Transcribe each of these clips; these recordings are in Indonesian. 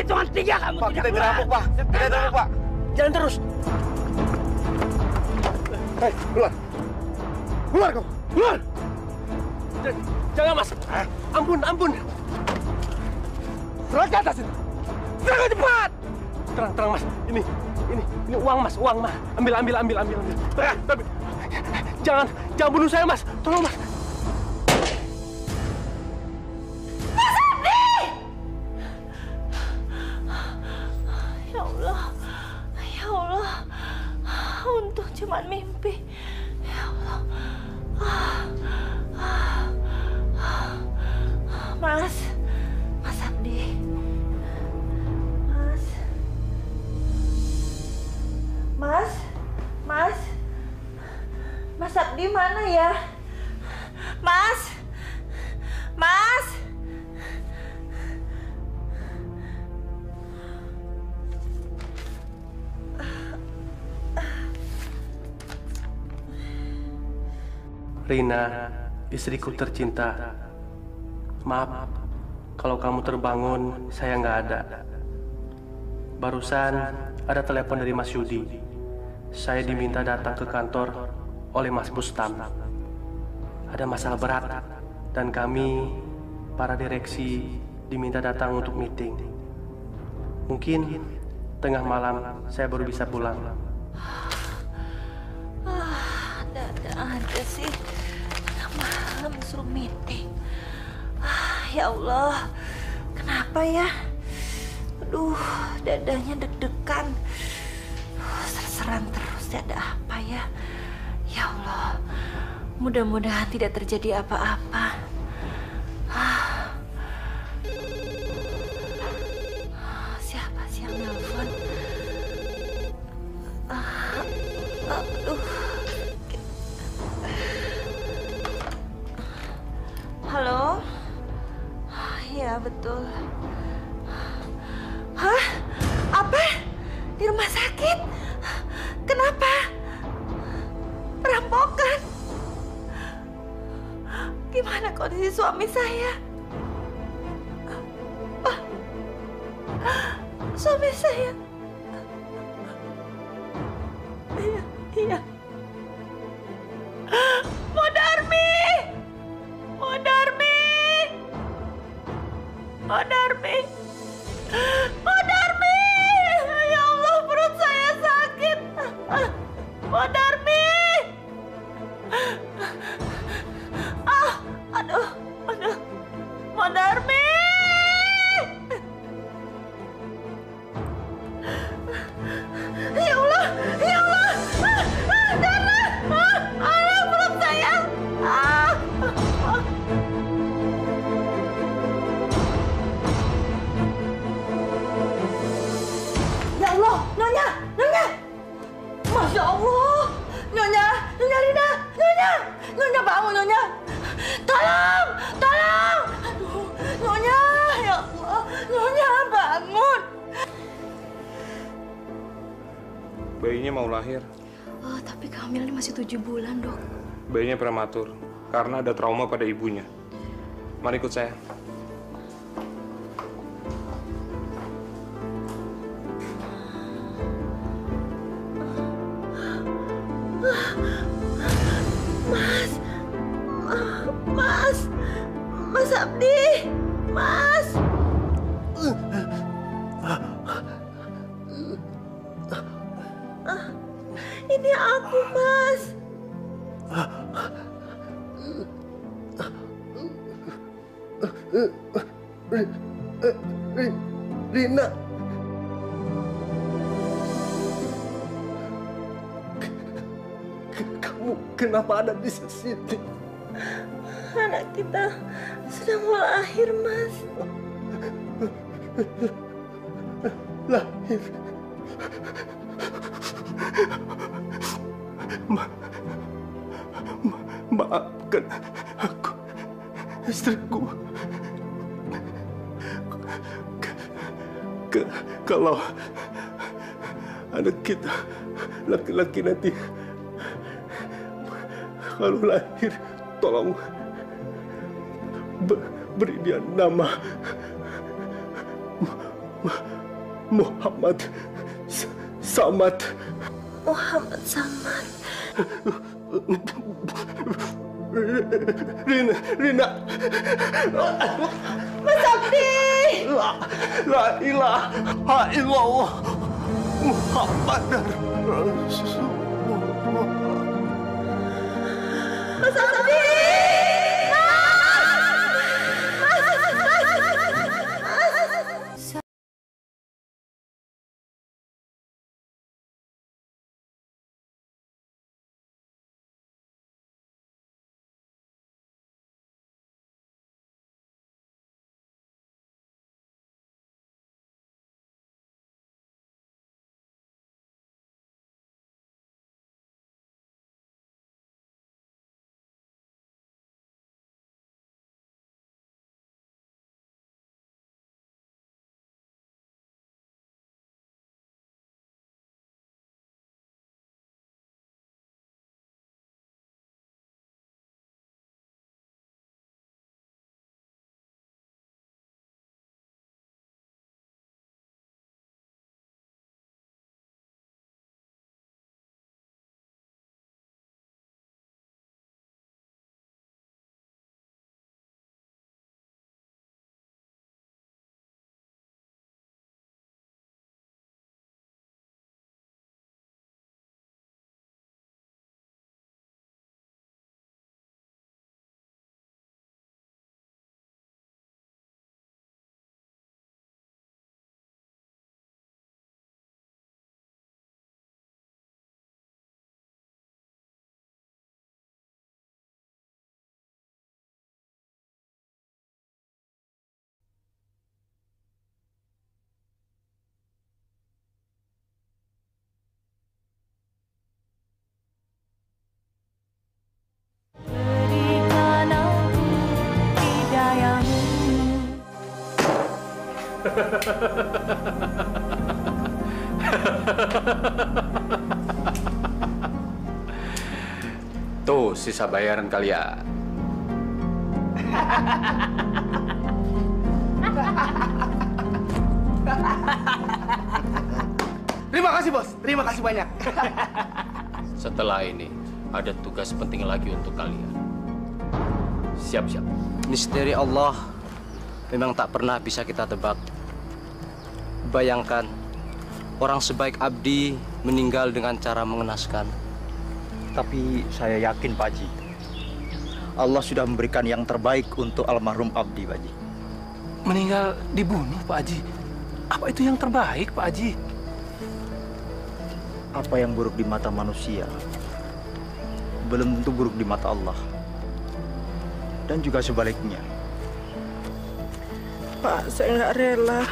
hitungan 3 kamu Pak, tidak kita dirampok, Pak. Kita dirampok, Pak. Jalan terus. Hei, keluar. Keluar kamu. Keluar. Jangan, Mas. Ampun, ampun. Serang ke atas itu. Serang cepat. Terang, Mas. Ini uang, Mas. Uang, Mas. Ambil. Tapi jangan bunuh saya, Mas. Tolong, Mas. Mas Abdi! Ya Allah. Untung cuma mimpi. Ya Allah. Mas Abdi. Mas Abdi mana ya? Mas. Rina, istriku tercinta. Maaf, kalau kamu terbangun, saya nggak ada. Barusan ada telepon dari Mas Yudi. Saya diminta datang ke kantor oleh Mas Bustam. Ada masalah berat, dan kami, para direksi, diminta datang untuk meeting. Mungkin tengah malam saya baru bisa pulang. Ada aja sih. Tengah malam suruh meeting. Ya Allah, kenapa ya? Aduh, dadanya deg-degan. Serseran terus, ada apa ya? Ya Allah, mudah-mudahan tidak terjadi apa-apa. Siapa sih yang nelfon? Aduh. Halo? Ya, betul. Hah? Apa? Di rumah sakit? Kenapa? Perampokan? Gimana kondisi suami saya? Suami saya? Iya. Modarmi! Ya Allah, perut saya sakit. Modarmi! Aduh. Modarmi! Ya Allah! Darah! Perut saya! Ya Allah, Nyonya! Masya Allah! Nyonya Rina! Nyonya bangun, Nyonya! Tolong! Aduh, Nyonya! Ya Allah! Nyonya bangun! Bayinya mau lahir. Oh, tapi kehamilannya masih 7 bulan, Dok. Bayinya prematur karena ada trauma pada ibunya. Mari ikut saya. Mas Abdi! Mas! Ini aku, Mas. Rina. Kamu kenapa ada di sini? Anak kita sudah mau lahir, Mas. Lahir. Maafkan aku, istriku. Kalau anak kita laki-laki nanti kalau lahir, tolong beri dia nama Muhammad Samad. Muhammad Samad. Rina. Mas Abdi! La ilaha illallah Muhammad Rasulullah. Mas Abdi! Tuh sisa bayaran kalian. Terima kasih bos, terima kasih banyak. Setelah ini ada tugas penting lagi untuk kalian. Siap-siap. Misteri Allah memang tak pernah bisa kita tebak. Bayangkan, orang sebaik Abdi meninggal dengan cara mengenaskan. Tapi saya yakin, Pak Haji, Allah sudah memberikan yang terbaik untuk almarhum Abdi, Pak Haji. Meninggal dibunuh, Pak Haji. Apa itu yang terbaik, Pak Haji? Apa yang buruk di mata manusia belum tentu buruk di mata Allah. Dan juga sebaliknya. Pak, saya nggak rela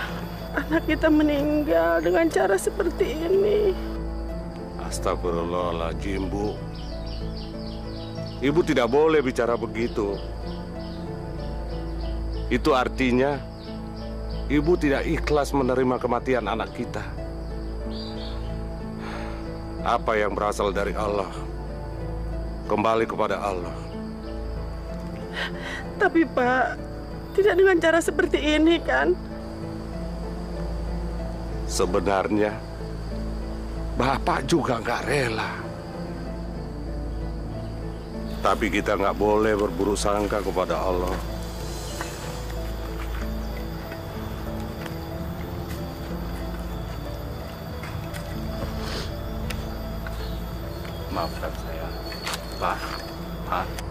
anak kita meninggal dengan cara seperti ini. Astagfirullahaladzim, Bu. Ibu tidak boleh bicara begitu. Itu artinya Ibu tidak ikhlas menerima kematian anak kita. Apa yang berasal dari Allah, kembali kepada Allah. Tapi Pak, tidak dengan cara seperti ini kan? Sebenarnya Bapak juga nggak rela. Tapi kita nggak boleh berburuk sangka kepada Allah. Maafkan saya, Pak.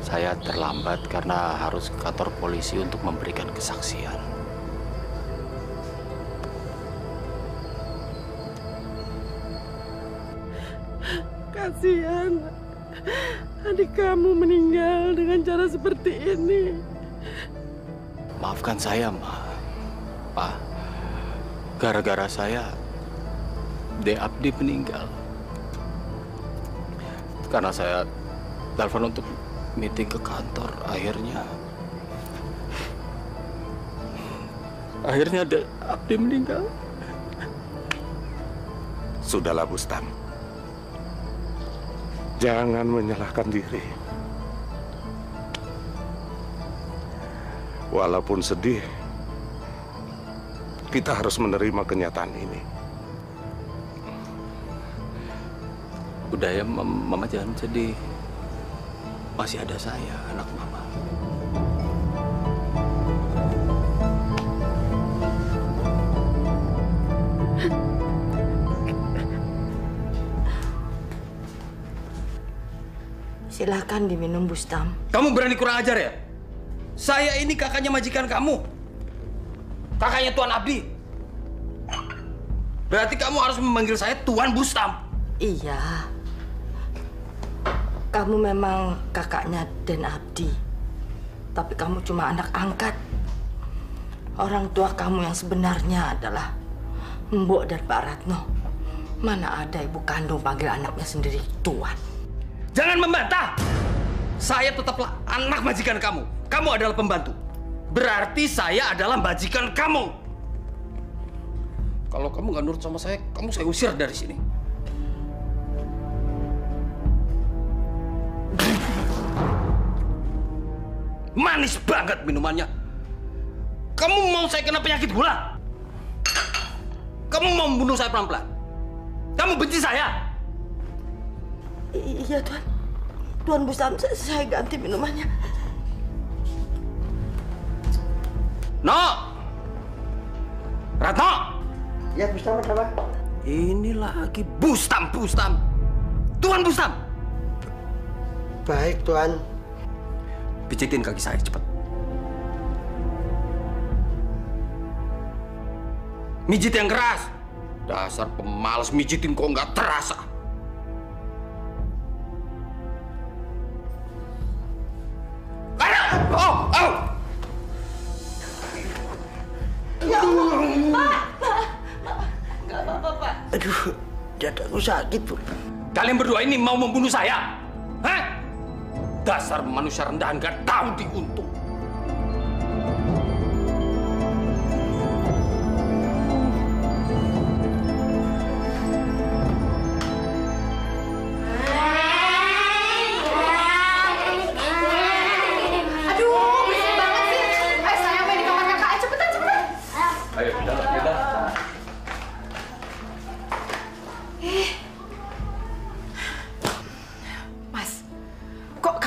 Saya terlambat karena harus ke kantor polisi untuk memberikan kesaksian. Kasihan, adik kamu meninggal dengan cara seperti ini. Maafkan saya, Ma. Pak, gara-gara saya, De Abdi meninggal. Karena saya telepon untuk meeting ke kantor, akhirnya De Abdi meninggal. Sudahlah, Bustam. Jangan menyalahkan diri. Walaupun sedih, kita harus menerima kenyataan ini. Udah ya, Mama jangan sedih. Masih ada saya, anak Mama. Silakan diminum, Bustam. Kamu berani kurang ajar ya? Saya ini kakaknya majikan kamu. Kakaknya Tuan Abdi. Berarti kamu harus memanggil saya Tuan Bustam. Iya. Kamu memang kakaknya Den Abdi. Tapi kamu cuma anak angkat. Orang tua kamu yang sebenarnya adalah Mbok dan Pak Ratno. Mana ada ibu kandung panggil anaknya sendiri Tuan. Jangan membantah. Saya tetaplah anak majikan kamu. Kamu adalah pembantu. Berarti saya adalah majikan kamu. Kalau kamu nggak nurut sama saya usir dari sini. Manis banget minumannya. Kamu mau saya kena penyakit gula? Kamu mau membunuh saya pelan-pelan? Kamu benci saya? Iya, Tuan. Tuan Bustam, saya ganti minumannya. No! Ratno! Ya, Bustam, apa? Ini lagi Bustam. Tuan Bustam! Baik, Tuan. Pijitin kaki saya, cepat. Mijit yang keras. Dasar pemalas, mijitin kok nggak terasa. Oh! Ya Allah, Pak! Nggak apa-apa, Pak. Aduh, dadaku sakit, Bu. Kalian berdua ini mau membunuh saya? Hah? Dasar manusia rendahan gak tahu diuntung.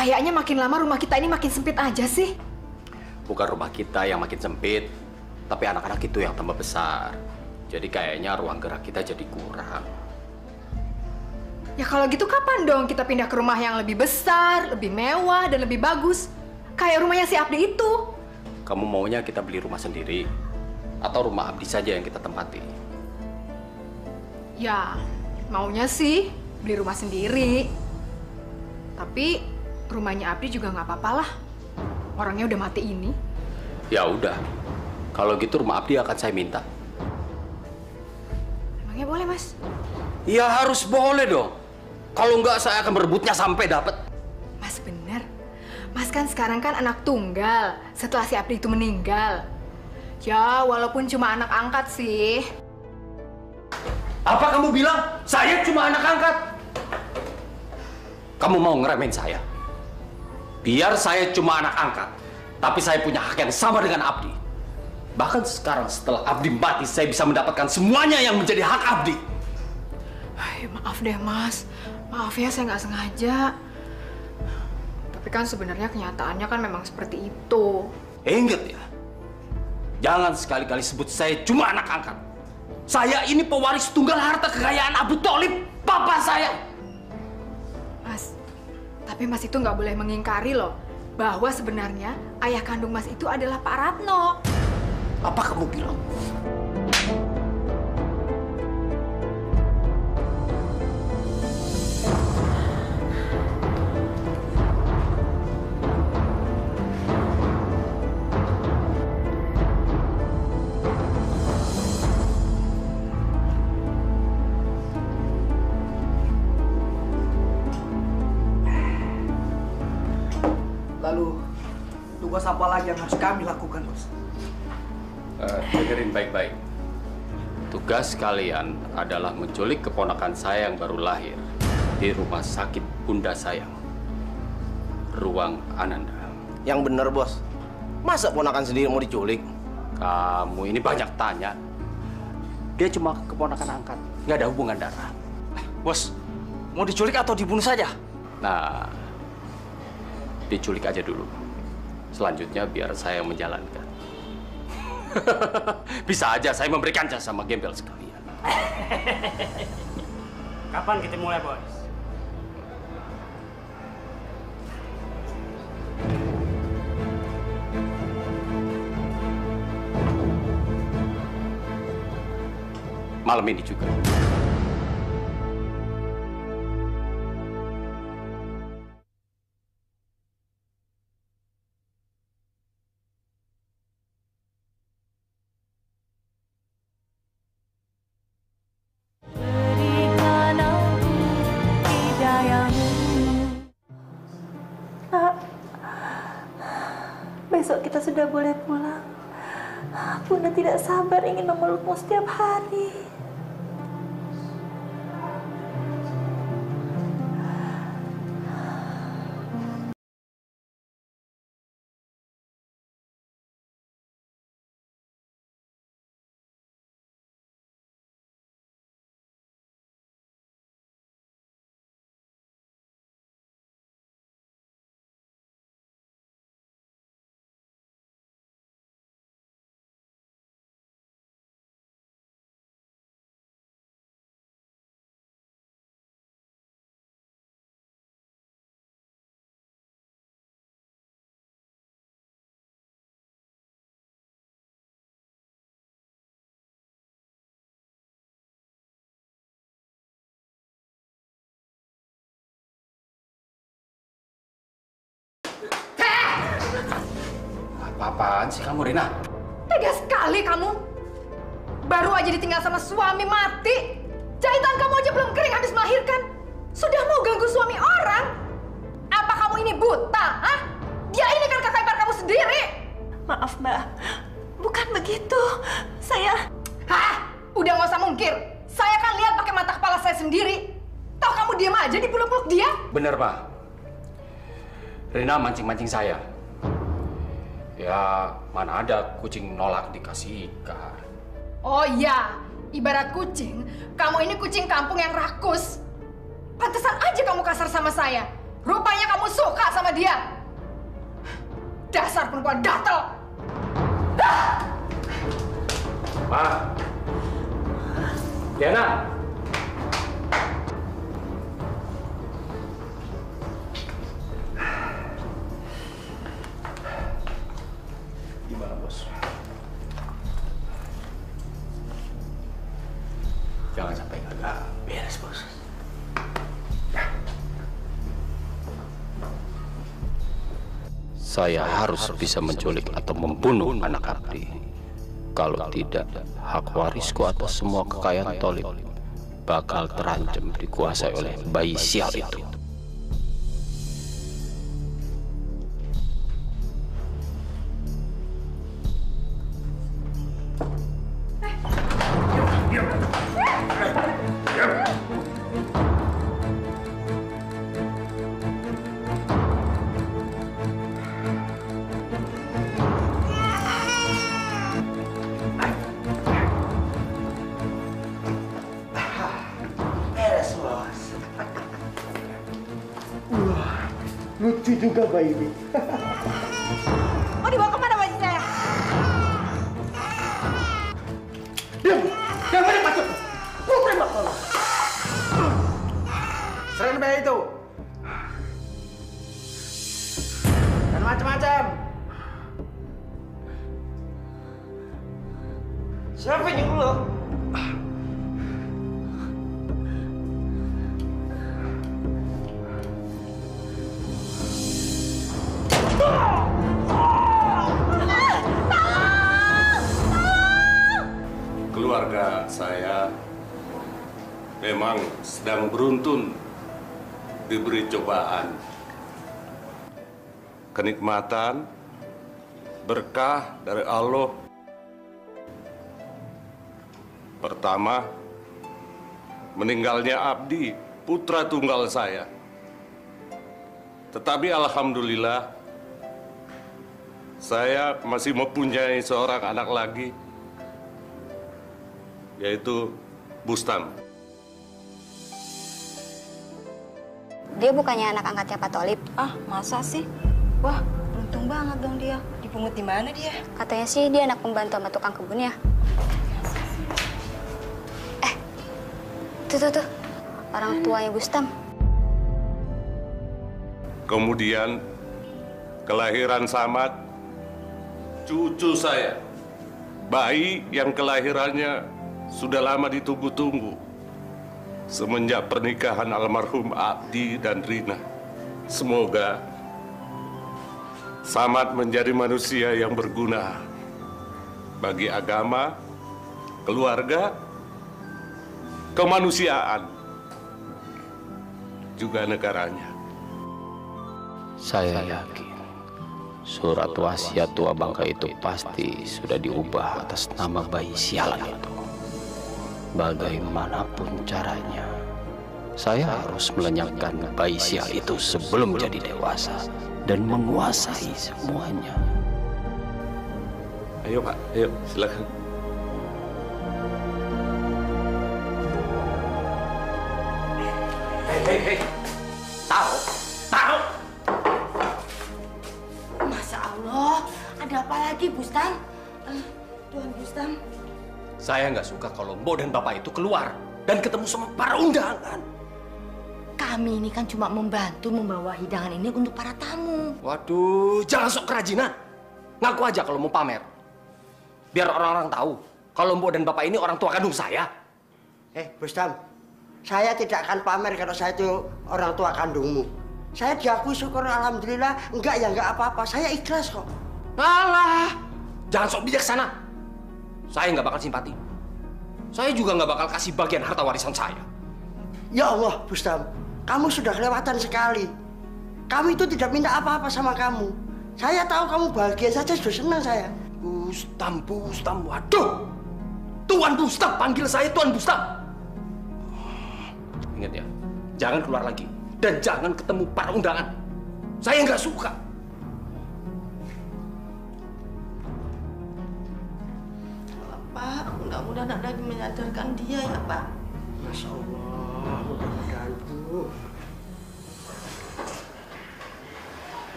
Kayaknya makin lama rumah kita ini makin sempit aja sih. Bukan rumah kita yang makin sempit, tapi anak-anak itu yang tambah besar. Jadi kayaknya ruang gerak kita jadi kurang. Ya kalau gitu kapan dong kita pindah ke rumah yang lebih besar, lebih mewah, dan lebih bagus? Kayak rumahnya si Abdi itu. Kamu maunya kita beli rumah sendiri? Atau rumah Abdi saja yang kita tempati? Ya, maunya sih beli rumah sendiri. Tapi rumahnya Abdi juga nggak apa-apa lah. Orangnya udah mati ini. Ya udah, kalau gitu rumah Abdi akan saya minta. Emangnya boleh, Mas? Ya harus boleh dong. Kalau nggak saya akan berebutnya sampai dapat. Mas bener. Mas kan sekarang kan anak tunggal setelah si Abdi itu meninggal. Ya walaupun cuma anak angkat sih. Apa kamu bilang saya cuma anak angkat? Kamu mau ngeremehin saya? Biar saya cuma anak angkat, tapi saya punya hak yang sama dengan Abdi. Bahkan sekarang setelah Abdi mati, saya bisa mendapatkan semuanya yang menjadi hak Abdi. Ay, maaf deh, Mas. Maaf ya, saya nggak sengaja. Tapi kan sebenarnya kenyataannya kan memang seperti itu. Ingat ya, jangan sekali-kali sebut saya cuma anak angkat. Saya ini pewaris tunggal harta kekayaan Abu Tholib, papa saya. Mas, tapi Mas itu nggak boleh mengingkari loh bahwa sebenarnya ayah kandung Mas itu adalah Pak Ratno. Apa kamu bilang? Lalu, tugas apa lagi yang harus kami lakukan, Bos? Dengerin baik-baik. Tugas kalian adalah menculik keponakan saya yang baru lahir di rumah sakit Bunda Sayang, Ruang Ananda. Yang bener, Bos. Masa ponakan sendiri mau diculik? Kamu ini banyak tanya. Dia cuma keponakan angkat, nggak ada hubungan darah. Bos, Mau diculik atau dibunuh saja? Nah, diculik aja dulu. Selanjutnya biar saya yang menjalankan. Bisa aja saya memberikan jasa sama gembel sekalian. Kapan kita mulai, Bos? Malam ini juga. Besok kita sudah boleh pulang. Bunda tidak sabar ingin memelukmu setiap hari. Apa-apaan sih kamu, Rina? Tega sekali kamu. Baru aja ditinggal sama suami mati. Jahitan kamu aja belum kering habis melahirkan. Sudah mau ganggu suami orang. Apa kamu ini buta, hah? Dia ini kan kakak ipar kamu sendiri. Maaf, Mbak. Bukan begitu. Saya... Hah? Udah nggak usah mungkir. Saya kan lihat pakai mata kepala saya sendiri. Tahu kamu diam aja dipeluk-peluk dia? Bener, Pak. Rina mancing-mancing saya. Ya, mana ada kucing nolak dikasih ikan. Oh iya, ibarat kucing, kamu ini kucing kampung yang rakus. Pantesan aja kamu kasar sama saya. Rupanya kamu suka sama dia. Dasar perempuan gatel. Ma. Diana. Gimana, Bos? Jangan sampai gagal. Beres, Bos. Saya harus bisa menculik atau membunuh anak Abdi. Kalau tidak, hak warisku atas semua kekayaan Tholib bakal terancam dikuasai oleh bayi sial itu. Lucu juga bayi ini. Mau dibawa kemana bayi saya? Diam! Jangan banyak bacot! Putri bakal. Serahin bayi itu. Dan macam-macam. Siapa yang nyuruh lo? Keluarga saya memang sedang beruntun diberi cobaan. Kenikmatan, berkah dari Allah. Pertama, meninggalnya Abdi, putra tunggal saya. Tetapi alhamdulillah, saya masih mempunyai seorang anak lagi, yaitu Bustam. Dia bukannya anak angkatnya Pak Tolip. Ah, masa sih? Wah, beruntung banget dong dia. Dipungut di mana dia? Katanya sih dia anak pembantu sama tukang kebunnya. Tuh. Orang tuanya Bustam. Kemudian kelahiran Samad, cucu saya. Bayi yang kelahirannya sudah lama ditunggu-tunggu. Semenjak pernikahan almarhum Abdi dan Rina. Semoga Samad menjadi manusia yang berguna bagi agama, keluarga, kemanusiaan, juga negaranya. Saya yakin surat wasiat tua bangka itu pasti sudah diubah atas nama bayi sialan itu. Bagaimanapun caranya, saya harus melenyapkan bayi sial itu sebelum jadi dewasa dan menguasai semuanya. Ayo Pak, ayo silakan. Hei, taruh. Masya Allah, ada apa lagi, Bustam? Tuan Bustam. Saya nggak suka kalau Mbok dan Bapak itu keluar dan ketemu sama para undangan. Kami ini kan cuma membantu membawa hidangan ini untuk para tamu. Waduh, jangan sok kerajinan. Ngaku aja kalau mau pamer. Biar orang-orang tahu kalau Mbok dan Bapak ini orang tua kandung saya. Bustam, saya tidak akan pamer kalau saya itu orang tua kandungmu. Saya diakui, syukur alhamdulillah. Enggak apa-apa. Saya ikhlas kok. Alah, jangan sok bijaksana. Saya nggak bakal simpati. Saya juga nggak bakal kasih bagian harta warisan saya. Ya Allah, Bustam, kamu sudah kelewatan sekali. Kami itu tidak minta apa-apa sama kamu. Saya tahu kamu bahagia saja sudah senang saya. Bustam, waduh. Tuan Bustam, panggil saya Tuan Bustam. Ingat ya, jangan keluar lagi. Dan jangan ketemu para undangan. Saya nggak suka. Pak, mudah-mudahan ada yang menyadarkan dia ya, Pak. Masya Allah, mudah-mudahan, Bu.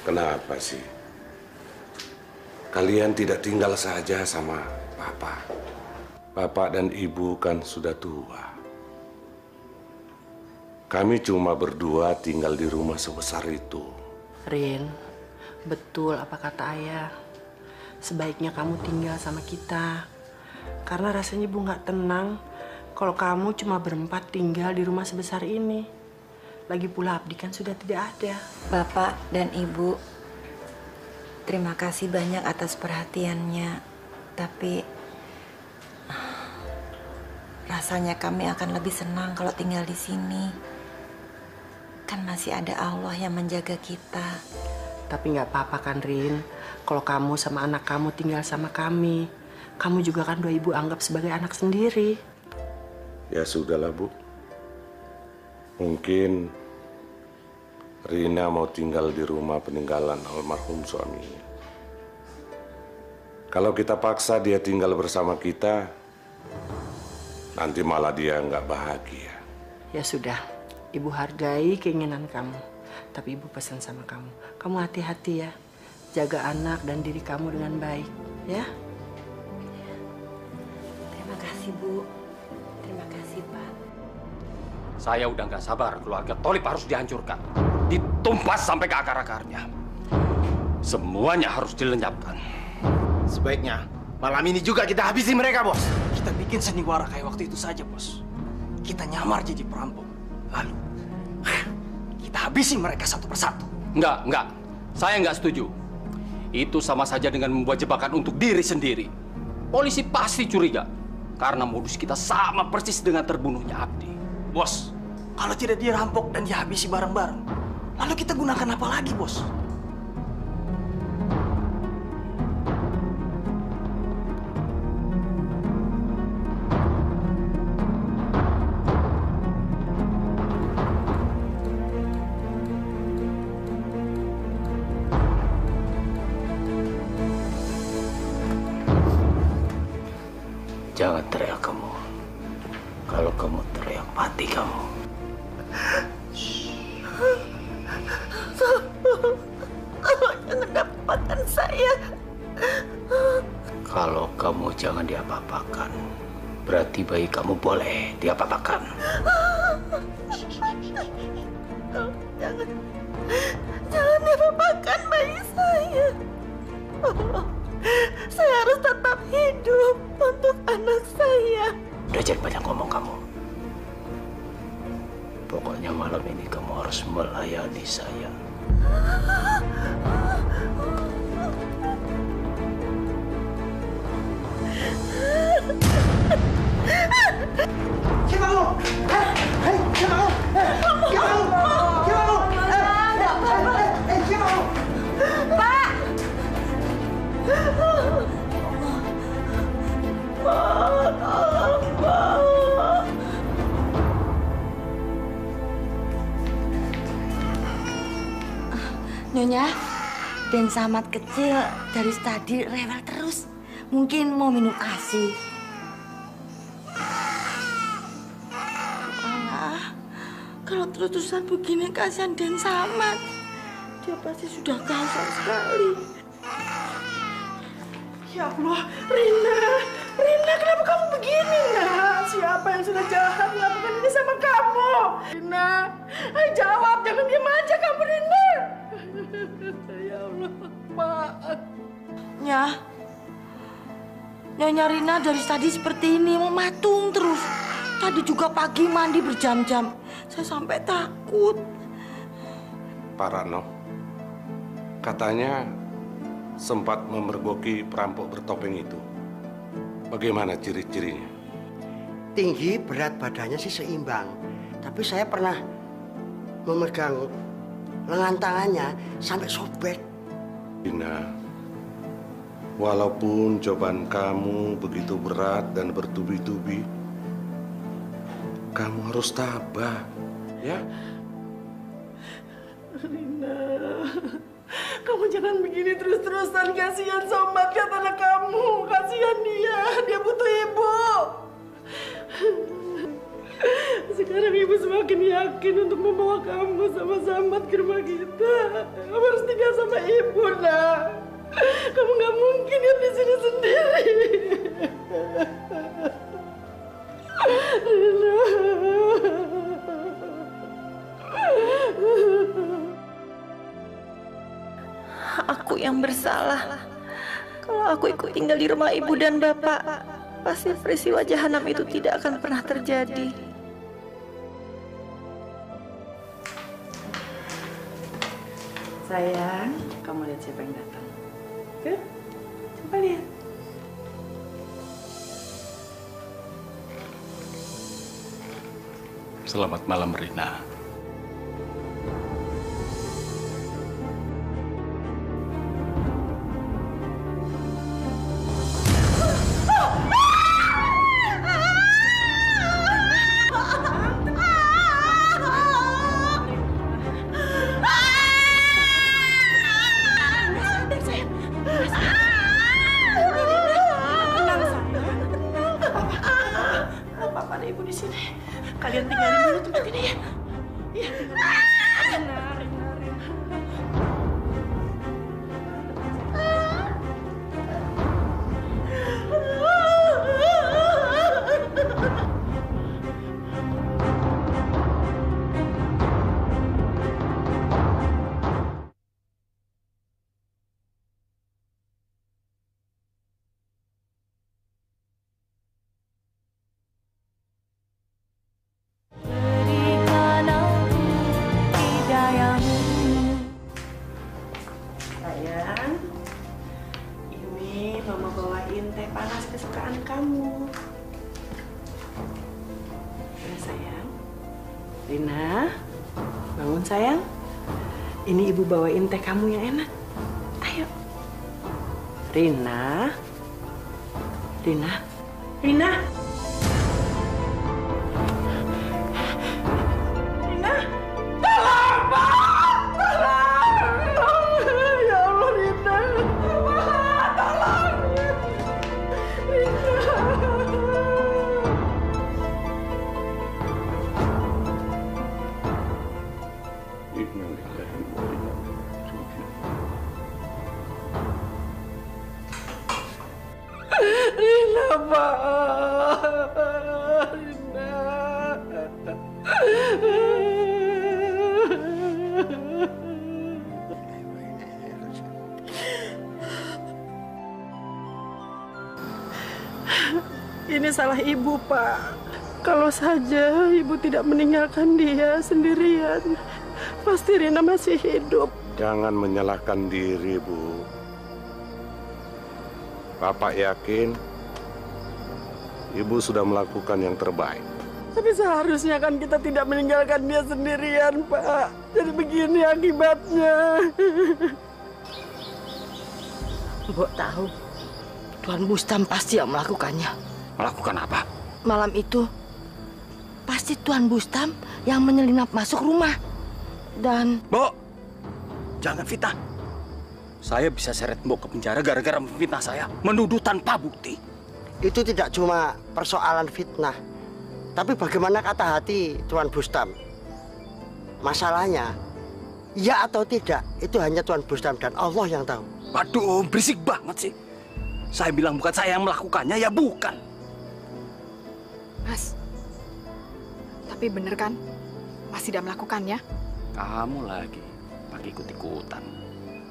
Kenapa sih? Kalian tidak tinggal saja sama Papa. Bapak dan Ibu kan sudah tua. Kami cuma berdua tinggal di rumah sebesar itu. Rin, betul apa kata ayah. Sebaiknya kamu tinggal sama kita. Karena rasanya Ibu nggak tenang kalau kamu cuma berempat tinggal di rumah sebesar ini. Lagi pula Abdi kan sudah tidak ada. Bapak dan Ibu, terima kasih banyak atas perhatiannya. Tapi rasanya kami akan lebih senang kalau tinggal di sini. Kan masih ada Allah yang menjaga kita. Tapi nggak apa-apa kan, Rin. Kalau kamu sama anak kamu tinggal sama kami. Kamu juga kan Ibu anggap sebagai anak sendiri. Ya sudahlah, Bu. Mungkin Rina mau tinggal di rumah peninggalan almarhum suaminya. Kalau kita paksa dia tinggal bersama kita, nanti malah dia nggak bahagia. Ya sudah, Ibu hargai keinginan kamu. Tapi Ibu pesan sama kamu, kamu hati-hati ya. Jaga anak dan diri kamu dengan baik, ya. Terima kasih, Bu. Terima kasih, Pak. Saya udah nggak sabar keluarga Tolip harus dihancurkan. Ditumpas sampai ke akar-akarnya. Semuanya harus dilenyapkan. Sebaiknya malam ini juga kita habisi mereka, Bos. Kita bikin sandiwara kayak waktu itu saja, Bos. Kita nyamar jadi perampok. Lalu, kita habisi mereka satu persatu. Enggak. Saya nggak setuju. Itu sama saja dengan membuat jebakan untuk diri sendiri. Polisi pasti curiga. Karena modus kita sama persis dengan terbunuhnya Abdi. Bos, kalau tidak dirampok dan dihabisi bareng-bareng, lalu kita gunakan apa lagi, Bos? Jangan teriak kamu. Kalau kamu teriak, mati kamu. Shh. saya. Kalau kamu jangan diapa-apakan, berarti bayi kamu boleh diapa-apakan. Jangan diapa-apakan bayi saya. Saya harus tetap hidup untuk anak saya. Udah jangan banyak ngomong kamu. Pokoknya malam ini kamu harus melayani saya. Siapa kamu? Hei, siapa kamu? Siapa kamu? Siapa kamu? Siapa kamu? Pak! Nyonya, Den Samad kecil dari tadi rewel terus. Mungkin mau minum ASI. Alah, kalau terus-terusan begini kasihan Den Samad. Dia pasti sudah kasar sekali. Ya Allah, Rina, Rina, kenapa kamu begini, nak? Siapa yang sudah jahat melakukan ini sama kamu? Rina, ayo jawab, jangan diam aja kamu, Rina. Ya Allah, Pak. Nyonya Rina dari tadi seperti ini, mematung terus. Tadi juga pagi mandi berjam-jam. Saya sampai takut. Pak Rano, katanya sempat memergoki perampok bertopeng itu. Bagaimana ciri-cirinya? Tinggi, berat badannya sih seimbang. Tapi saya pernah memegang lengan tangannya sampai sobek. Rina, walaupun cobaan kamu begitu berat dan bertubi-tubi, kamu harus tabah, ya? Rina, kamu jangan begini terus-terusan. Kasihan Somad, lihat anak kamu. Kasihan dia butuh ibu. Sekarang ibu semakin yakin untuk membawa kamu sama Samad ke rumah kita. Kamu harus tinggal sama ibu, nak. Kamu nggak mungkin hidup di sini sendiri. Aku yang bersalah. Kalau aku ikut tinggal di rumah ibu dan bapak, pasti peristiwa jahanam itu tidak akan pernah terjadi. Sayang, kamu lihat siapa yang datang. Oke? Coba lihat. Selamat malam, Rina. Papa ada ibu di sini. Kalian tinggalin dulu tempat ini ya. Iya. Rina. Sayang, ini mama bawain teh panas kesukaan kamu. Ya sayang. Rina, bangun sayang. Ini ibu bawain teh kamu yang enak. Ayo. Rina. Rina. Rina. Rina. Tolong, Pak. Tolong. Ya Allah, Rina. Pak, tolong. Rina. Pak. Rina. Ini salah ibu, Pak. Kalau saja ibu tidak meninggalkan dia sendirian, pasti Rina masih hidup. Jangan menyalahkan diri, Bu. Bapak yakin Ibu sudah melakukan yang terbaik. Tapi seharusnya kan kita tidak meninggalkan dia sendirian, Pak. Jadi begini akibatnya. Mbok tahu, Tuan Bustam pasti yang melakukannya. Melakukan apa? Malam itu, pasti Tuan Bustam yang menyelinap masuk rumah. Dan... Mbok, jangan fitnah. Saya bisa seret Mbok ke penjara gara-gara memfitnah saya. Menuduh tanpa bukti. Itu tidak cuma persoalan fitnah. Tapi bagaimana kata hati Tuan Bustam? Masalahnya, ya atau tidak, itu hanya Tuan Bustam dan Allah yang tahu. Waduh, berisik banget sih. Saya bilang bukan saya yang melakukannya, ya bukan. Mas, tapi bener kan? Mas tidak melakukannya? Kamu lagi pakai ikut-ikutan.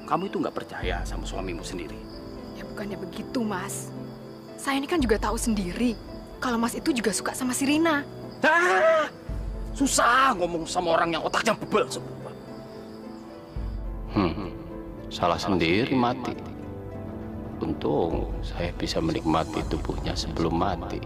Kamu itu nggak percaya sama suamimu sendiri. Ya bukannya begitu, Mas. Saya ini kan juga tahu sendiri kalau Mas itu juga suka sama si Rina. Ah, susah ngomong sama orang yang otaknya bebel semua. Salah sendiri mati. Untung saya bisa menikmati tubuhnya sebelum mati.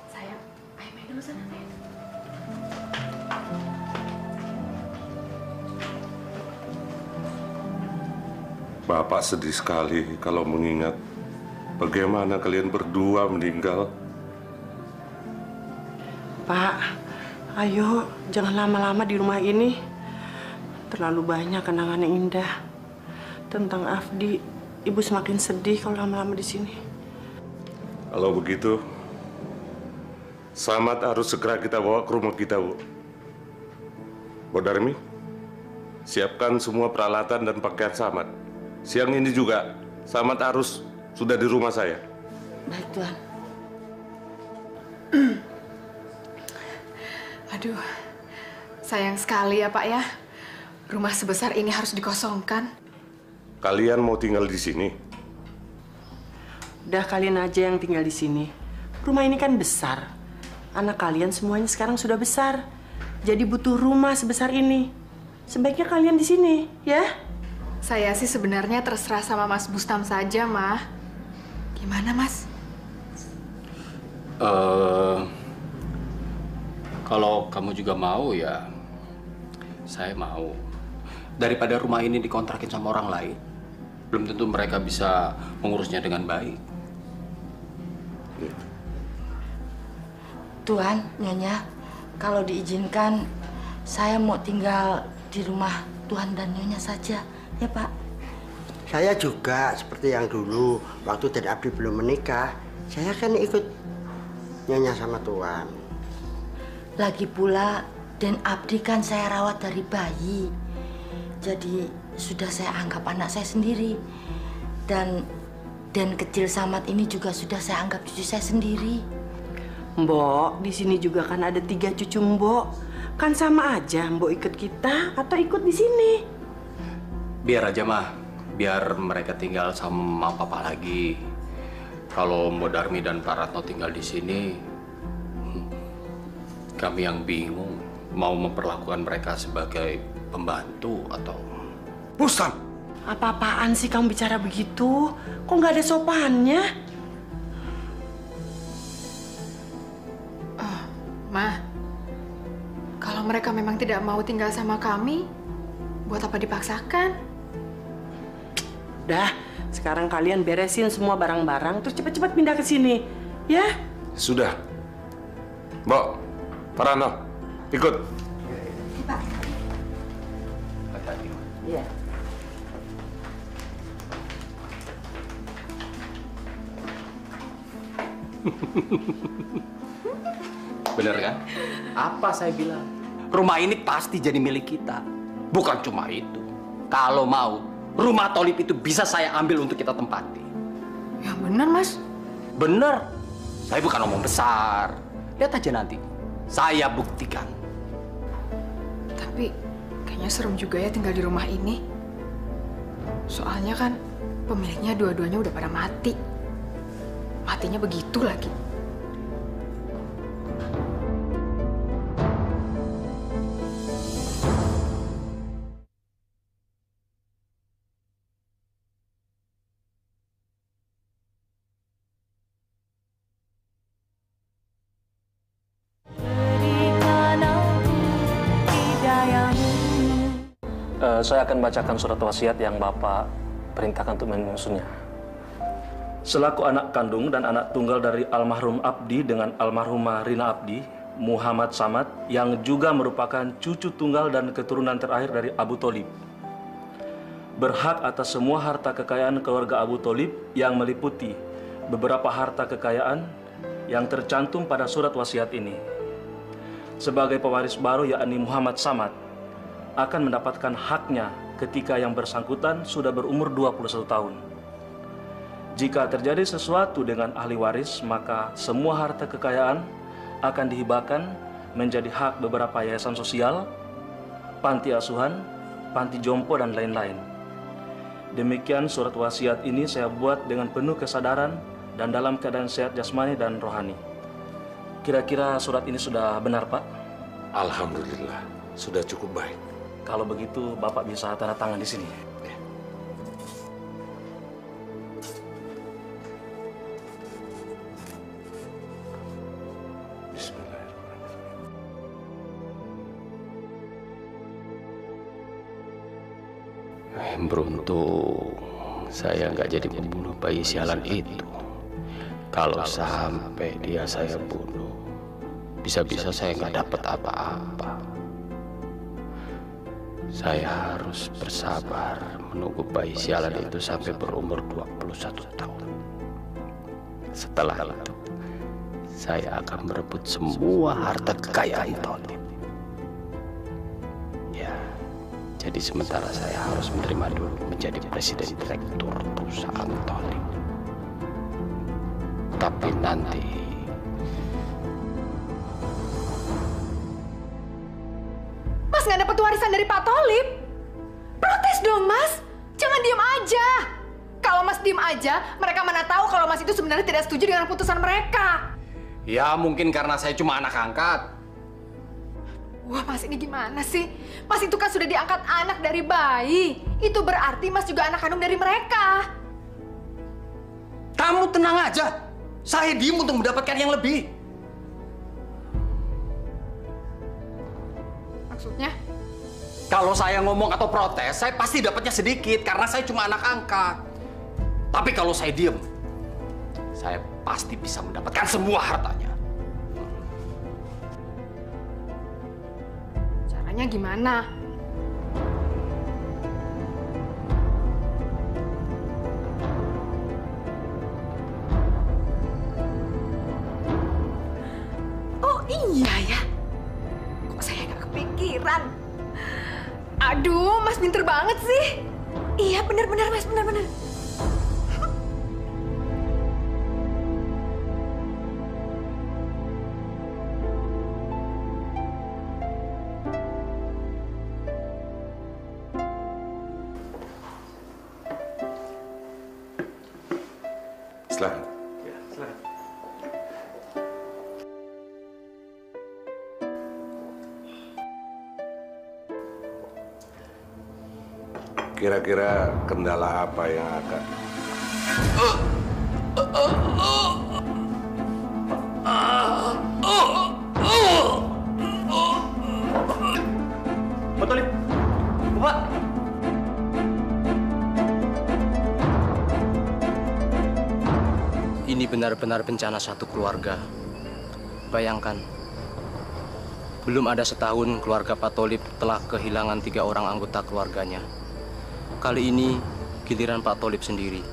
Sayang, ayo main dulu sana, sayang. Bapak sedih sekali kalau mengingat bagaimana kalian berdua meninggal. Pak, ayo jangan lama-lama di rumah ini. Terlalu banyak kenangan yang indah tentang Afdi. Ibu semakin sedih kalau lama-lama di sini. Kalau begitu, Samad harus segera kita bawa ke rumah kita, Bu. Bu Darmi, siapkan semua peralatan dan pakaian Samad. Siang ini juga, Samad harus sudah di rumah saya. Baik, Tuan. Aduh, sayang sekali ya Pak ya. Rumah sebesar ini harus dikosongkan. Kalian mau tinggal di sini? Udah kalian aja yang tinggal di sini. Rumah ini kan besar. Anak kalian semuanya sekarang sudah besar. Jadi butuh rumah sebesar ini. Sebaiknya kalian di sini, ya? Saya sih sebenarnya terserah sama Mas Bustam saja, Mah. Gimana, Mas? Kalau kamu juga mau ya, saya mau. Daripada rumah ini dikontrakin sama orang lain, belum tentu mereka bisa mengurusnya dengan baik. Tuan, Nyonya, kalau diizinkan, saya mau tinggal di rumah Tuan dan Nyonya saja, ya Pak? Saya juga seperti yang dulu, waktu Den Abdi belum menikah, saya kan ikut Nyonya sama Tuan. Lagi pula, Den Abdi kan saya rawat dari bayi. Jadi sudah saya anggap anak saya sendiri. Dan Den kecil Samad ini juga sudah saya anggap cucu saya sendiri. Mbok, di sini juga kan ada 3 cucu Mbok. Kan sama aja Mbok ikut kita atau ikut di sini. Biar aja mah, biar mereka tinggal sama papa lagi. Kalau Mbok Darmi dan Pak Ratno tinggal di sini, kami yang bingung mau memperlakukan mereka sebagai pembantu atau... Bustam! Apa-apaan sih kamu bicara begitu? Kok nggak ada sopannya? Mah, kalau mereka memang tidak mau tinggal sama kami, buat apa dipaksakan? Dah, sekarang kalian beresin semua barang-barang, terus cepat-cepat pindah ke sini, ya? Sudah. Mbok, Pak Rano, ikut. Pak. Iya. Bener kan? Apa saya bilang? Rumah ini pasti jadi milik kita. Bukan cuma itu. Kalau mau, rumah Tholib itu bisa saya ambil untuk kita tempati. Ya benar, Mas. Bener. Saya bukan ngomong besar. Lihat aja nanti. Saya buktikan. Tapi kayaknya serem juga ya tinggal di rumah ini. Soalnya kan pemiliknya dua-duanya udah pada mati. Matinya begitu lagi. Saya akan bacakan surat wasiat yang Bapak perintahkan untuk menyusunnya. Selaku anak kandung dan anak tunggal dari almarhum Abdi dengan almarhumah Rina Abdi, Muhammad Samad, yang juga merupakan cucu tunggal dan keturunan terakhir dari Abu Tholib, berhak atas semua harta kekayaan keluarga Abu Tholib yang meliputi beberapa harta kekayaan yang tercantum pada surat wasiat ini. Sebagai pewaris baru yakni Muhammad Samad akan mendapatkan haknya ketika yang bersangkutan sudah berumur 21 tahun. Jika terjadi sesuatu dengan ahli waris, maka semua harta kekayaan akan dihibahkan menjadi hak beberapa yayasan sosial, panti asuhan, panti jompo, dan lain-lain. Demikian surat wasiat ini saya buat dengan penuh kesadaran dan dalam keadaan sehat jasmani dan rohani. Kira-kira surat ini sudah benar, Pak? Alhamdulillah, sudah cukup baik. Kalau begitu, Bapak bisa tanda tangan di sini. Beruntung saya nggak jadi membunuh bayi sialan itu. Kalau sampai dia saya bunuh, bisa-bisa saya nggak dapat apa-apa. Saya harus bersabar menunggu bayi sialan itu sampai berumur 21 tahun. Setelah itu, saya akan merebut semua harta kekayaan Tholib. Ya, jadi sementara saya harus menerima dulu menjadi presiden direktur perusahaan Tholib. Tapi nanti Mas nggak dapat warisan dari Pak Tholib. Protes dong, Mas. Jangan diem aja. Kalau Mas diem aja, mereka mana tahu kalau Mas itu sebenarnya tidak setuju dengan keputusan mereka. Ya, mungkin karena saya cuma anak angkat. Wah, Mas ini gimana sih? Mas itu kan sudah diangkat anak dari bayi. Itu berarti Mas juga anak kandung dari mereka. Kamu tenang aja. Saya diem untuk mendapatkan yang lebih. Maksudnya? Kalau saya ngomong atau protes, saya pasti dapatnya sedikit karena saya cuma anak angkat. Tapi kalau saya diem, saya pasti bisa mendapatkan semua hartanya. Caranya gimana? Oh iya ya. Kok saya nggak kepikiran? Aduh, Mas pinter banget sih. Iya, benar-benar Mas, benar-benar. Silakan. Ya, silakan. Kira-kira kendala apa yang akan... Pak Tholib, Bapak. Ini benar-benar bencana satu keluarga. Bayangkan, belum ada setahun keluarga Pak Tholib telah kehilangan 3 orang anggota keluarganya. Kali ini giliran Pak Tholib sendiri.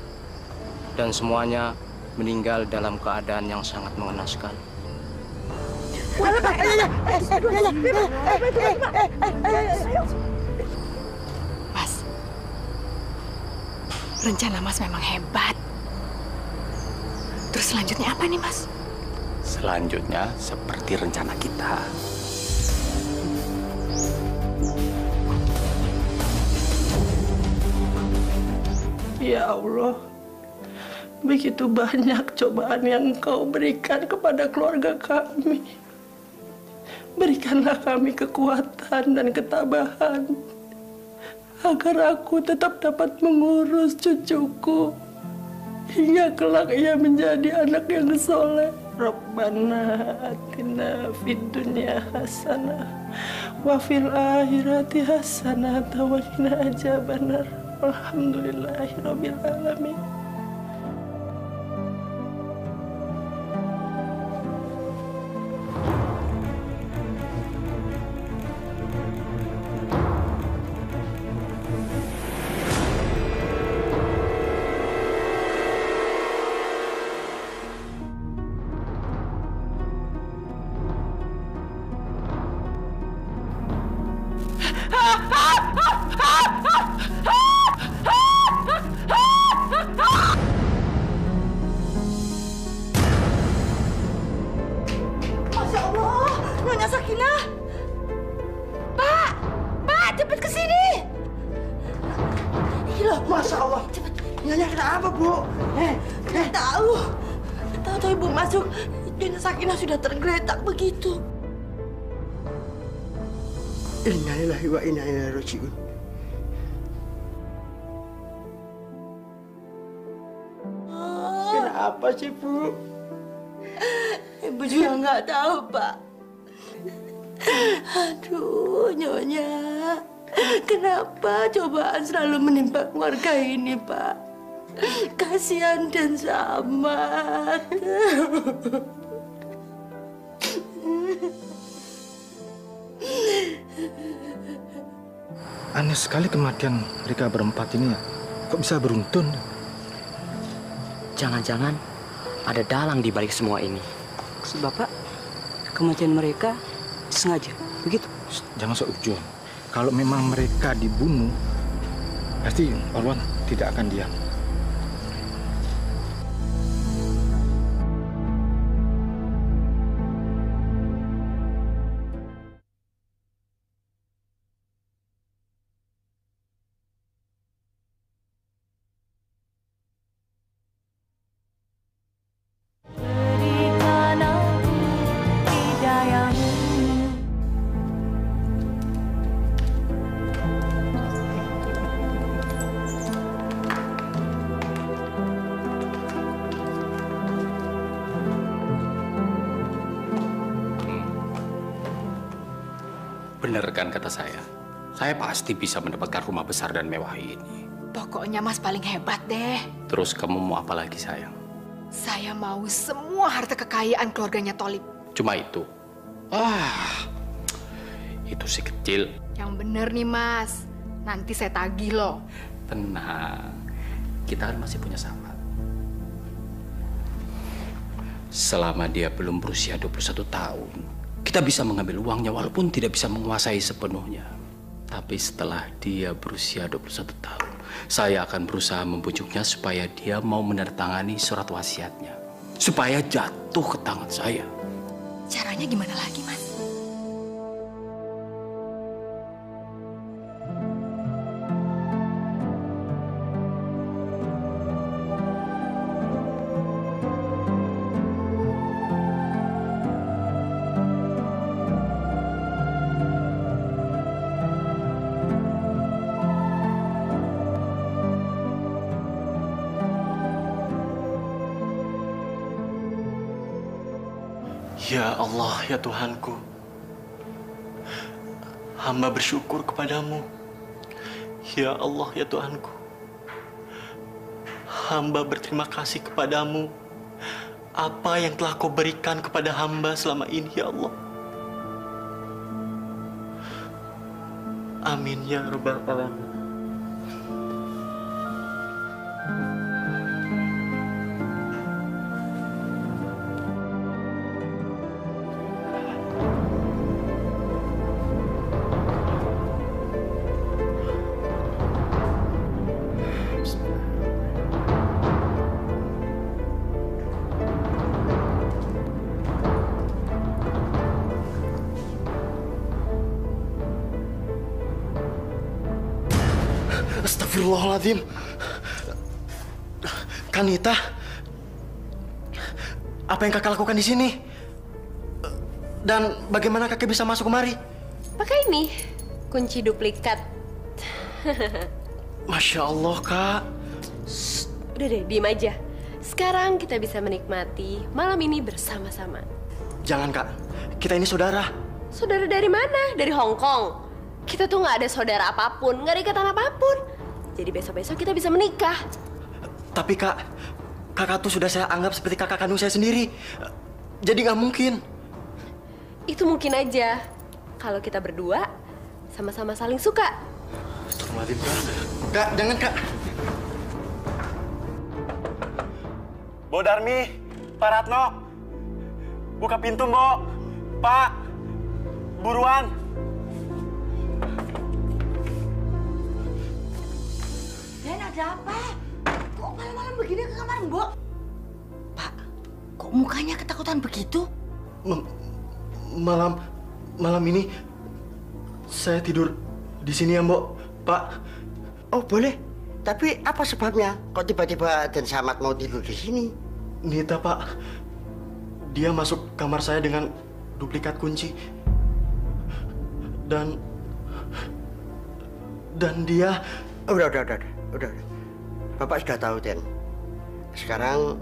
Dan semuanya meninggal dalam keadaan yang sangat mengenaskan. Rencana Mas memang hebat. Terus selanjutnya apa nih, Mas? Selanjutnya seperti rencana kita. Ya Allah, begitu banyak cobaan yang Engkau berikan kepada keluarga kami. Berikanlah kami kekuatan dan ketabahan agar aku tetap dapat mengurus cucuku hingga kelak ia menjadi anak yang soleh. Rabbana atina fid dunya hasanah wa fil akhirati hasanah wa qina adzabannar. Alhamdulillahirabbil alamin. Masya Allah, Nyonya Sakinah. Pak, Pak, cepet ke sini. Gila, Masya Allah. Cepet. Nyonya kenapa, Bu? Nggak tahu. Tahu-tahu ibu masuk, Nyonya Sakinah sudah tergeletak begitu. Innalillahi wa inna ilaihi raji'un. Kenapa sih, Bu? Ibu juga nggak tahu, Pak. Aduh, Nyonya. Kenapa cobaan selalu menimpa keluarga ini, Pak? Kasihan dan Samad. Aneh sekali kematian mereka berempat ini ya. Kok bisa beruntun? Jangan-jangan ada dalang di balik semua ini. Maksud Bapak, kematian mereka sengaja, begitu? Jangan seujung. Kalau memang mereka dibunuh, pasti Marwan tidak akan diam. Benar kan kata saya? Saya pasti bisa mendapatkan rumah besar dan mewah ini. Pokoknya Mas paling hebat deh. Terus kamu mau apa lagi, sayang? Saya mau semua harta kekayaan keluarganya Tholib. Cuma itu? Itu sih kecil. Yang bener nih, Mas. Nanti saya tagih loh. Tenang, kita kan masih punya Samad. Selama dia belum berusia 21 tahun, kita bisa mengambil uangnya walaupun tidak bisa menguasai sepenuhnya. Tapi setelah dia berusia 21 tahun, saya akan berusaha membujuknya supaya dia mau menandatangani surat wasiatnya. Supaya jatuh ke tangan saya. Caranya gimana lagi, Mas? Ya Allah, ya Tuhanku, hamba bersyukur kepadamu. Ya Allah, ya Tuhanku, hamba berterima kasih kepadamu apa yang telah kau berikan kepada hamba selama ini, ya Allah. Amin ya Rabbal Alamin. Astagfirullahaladzim. Kanita, apa yang kakak lakukan di sini? Dan bagaimana kakak bisa masuk kemari? Pakai ini, kunci duplikat. Masya Allah, Kak. Udah deh, diem aja. Sekarang kita bisa menikmati malam ini bersama-sama. Jangan, Kak. Kita ini saudara. Saudara dari mana? Dari Hong Kong. Kita tuh nggak ada saudara apapun, nggak ada ikatan apapun. Jadi besok-besok kita bisa menikah. Tapi, Kak, kakak tuh sudah saya anggap seperti kakak kandung saya sendiri. Jadi nggak mungkin. Itu mungkin aja. Kalau kita berdua sama-sama saling suka. Astagfirullahaladzim, Kak. Kak, jangan, Kak. Bo Darmi, Pak Ratno. Buka pintu, Bo. Pak, buruan. Dan ada apa? Kok malam-malam begini ke kamar Mbok? Pak, kok mukanya ketakutan begitu? Malam ini saya tidur di sini ya, Mbok. Pak. Oh, boleh. Tapi apa sebabnya? Kok tiba-tiba Den Samad mau tidur di sini? Nita, Pak. Dia masuk kamar saya dengan duplikat kunci. Dan dia... Udah. Bapak sudah tahu, Den. Sekarang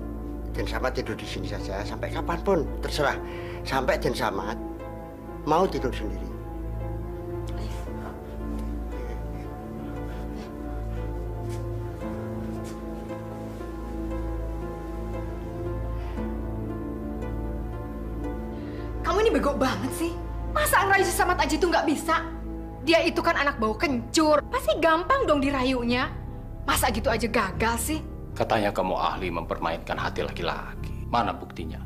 Den Samad tidur di sini saja sampai kapanpun, terserah. Sampai Den Samad mau tidur sendiri. Kamu ini bego banget sih. Masa ngerayu si Samad aja itu nggak bisa? Dia itu kan anak bau kencur. Pasti gampang dong dirayunya. Masa gitu aja gagal sih? Katanya kamu ahli mempermainkan hati laki-laki. Mana buktinya?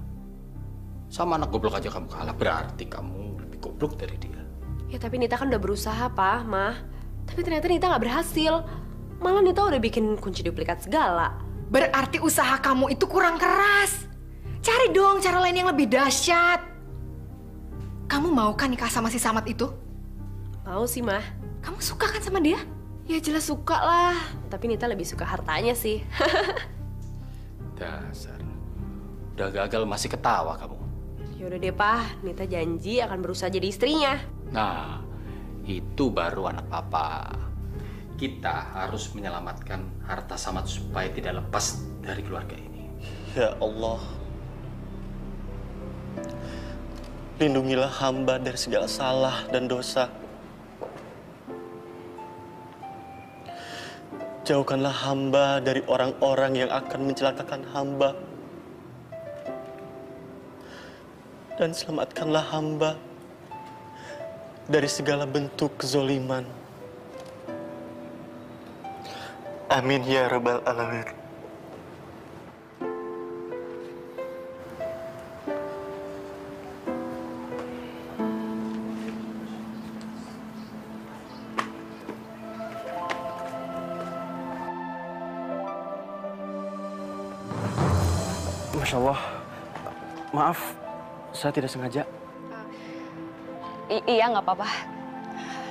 Sama anak goblok aja kamu kalah. Berarti kamu lebih goblok dari dia. Ya tapi Nita kan udah berusaha, Pak, Mah. Tapi ternyata Nita nggak berhasil. Malah Nita udah bikin kunci duplikat segala. Berarti usaha kamu itu kurang keras. Cari dong cara lain yang lebih dahsyat. Kamu mau kan nikah sama si Samad itu? Mau sih, Mah. Kamu suka kan sama dia? Ya jelas suka lah. Tapi Nita lebih suka hartanya sih. Dasar. Udah gagal masih ketawa kamu. Yaudah deh, Pak. Nita janji akan berusaha jadi istrinya. Nah, itu baru anak papa. Kita harus menyelamatkan harta Samad supaya tidak lepas dari keluarga ini. Ya Allah. Lindungilah hamba dari segala salah dan dosa. Jauhkanlah hamba dari orang-orang yang akan mencelakakan hamba. Dan selamatkanlah hamba dari segala bentuk kezoliman. Amin ya Rabbal Alamin. Masya Allah, maaf, saya tidak sengaja. Iya, nggak apa-apa.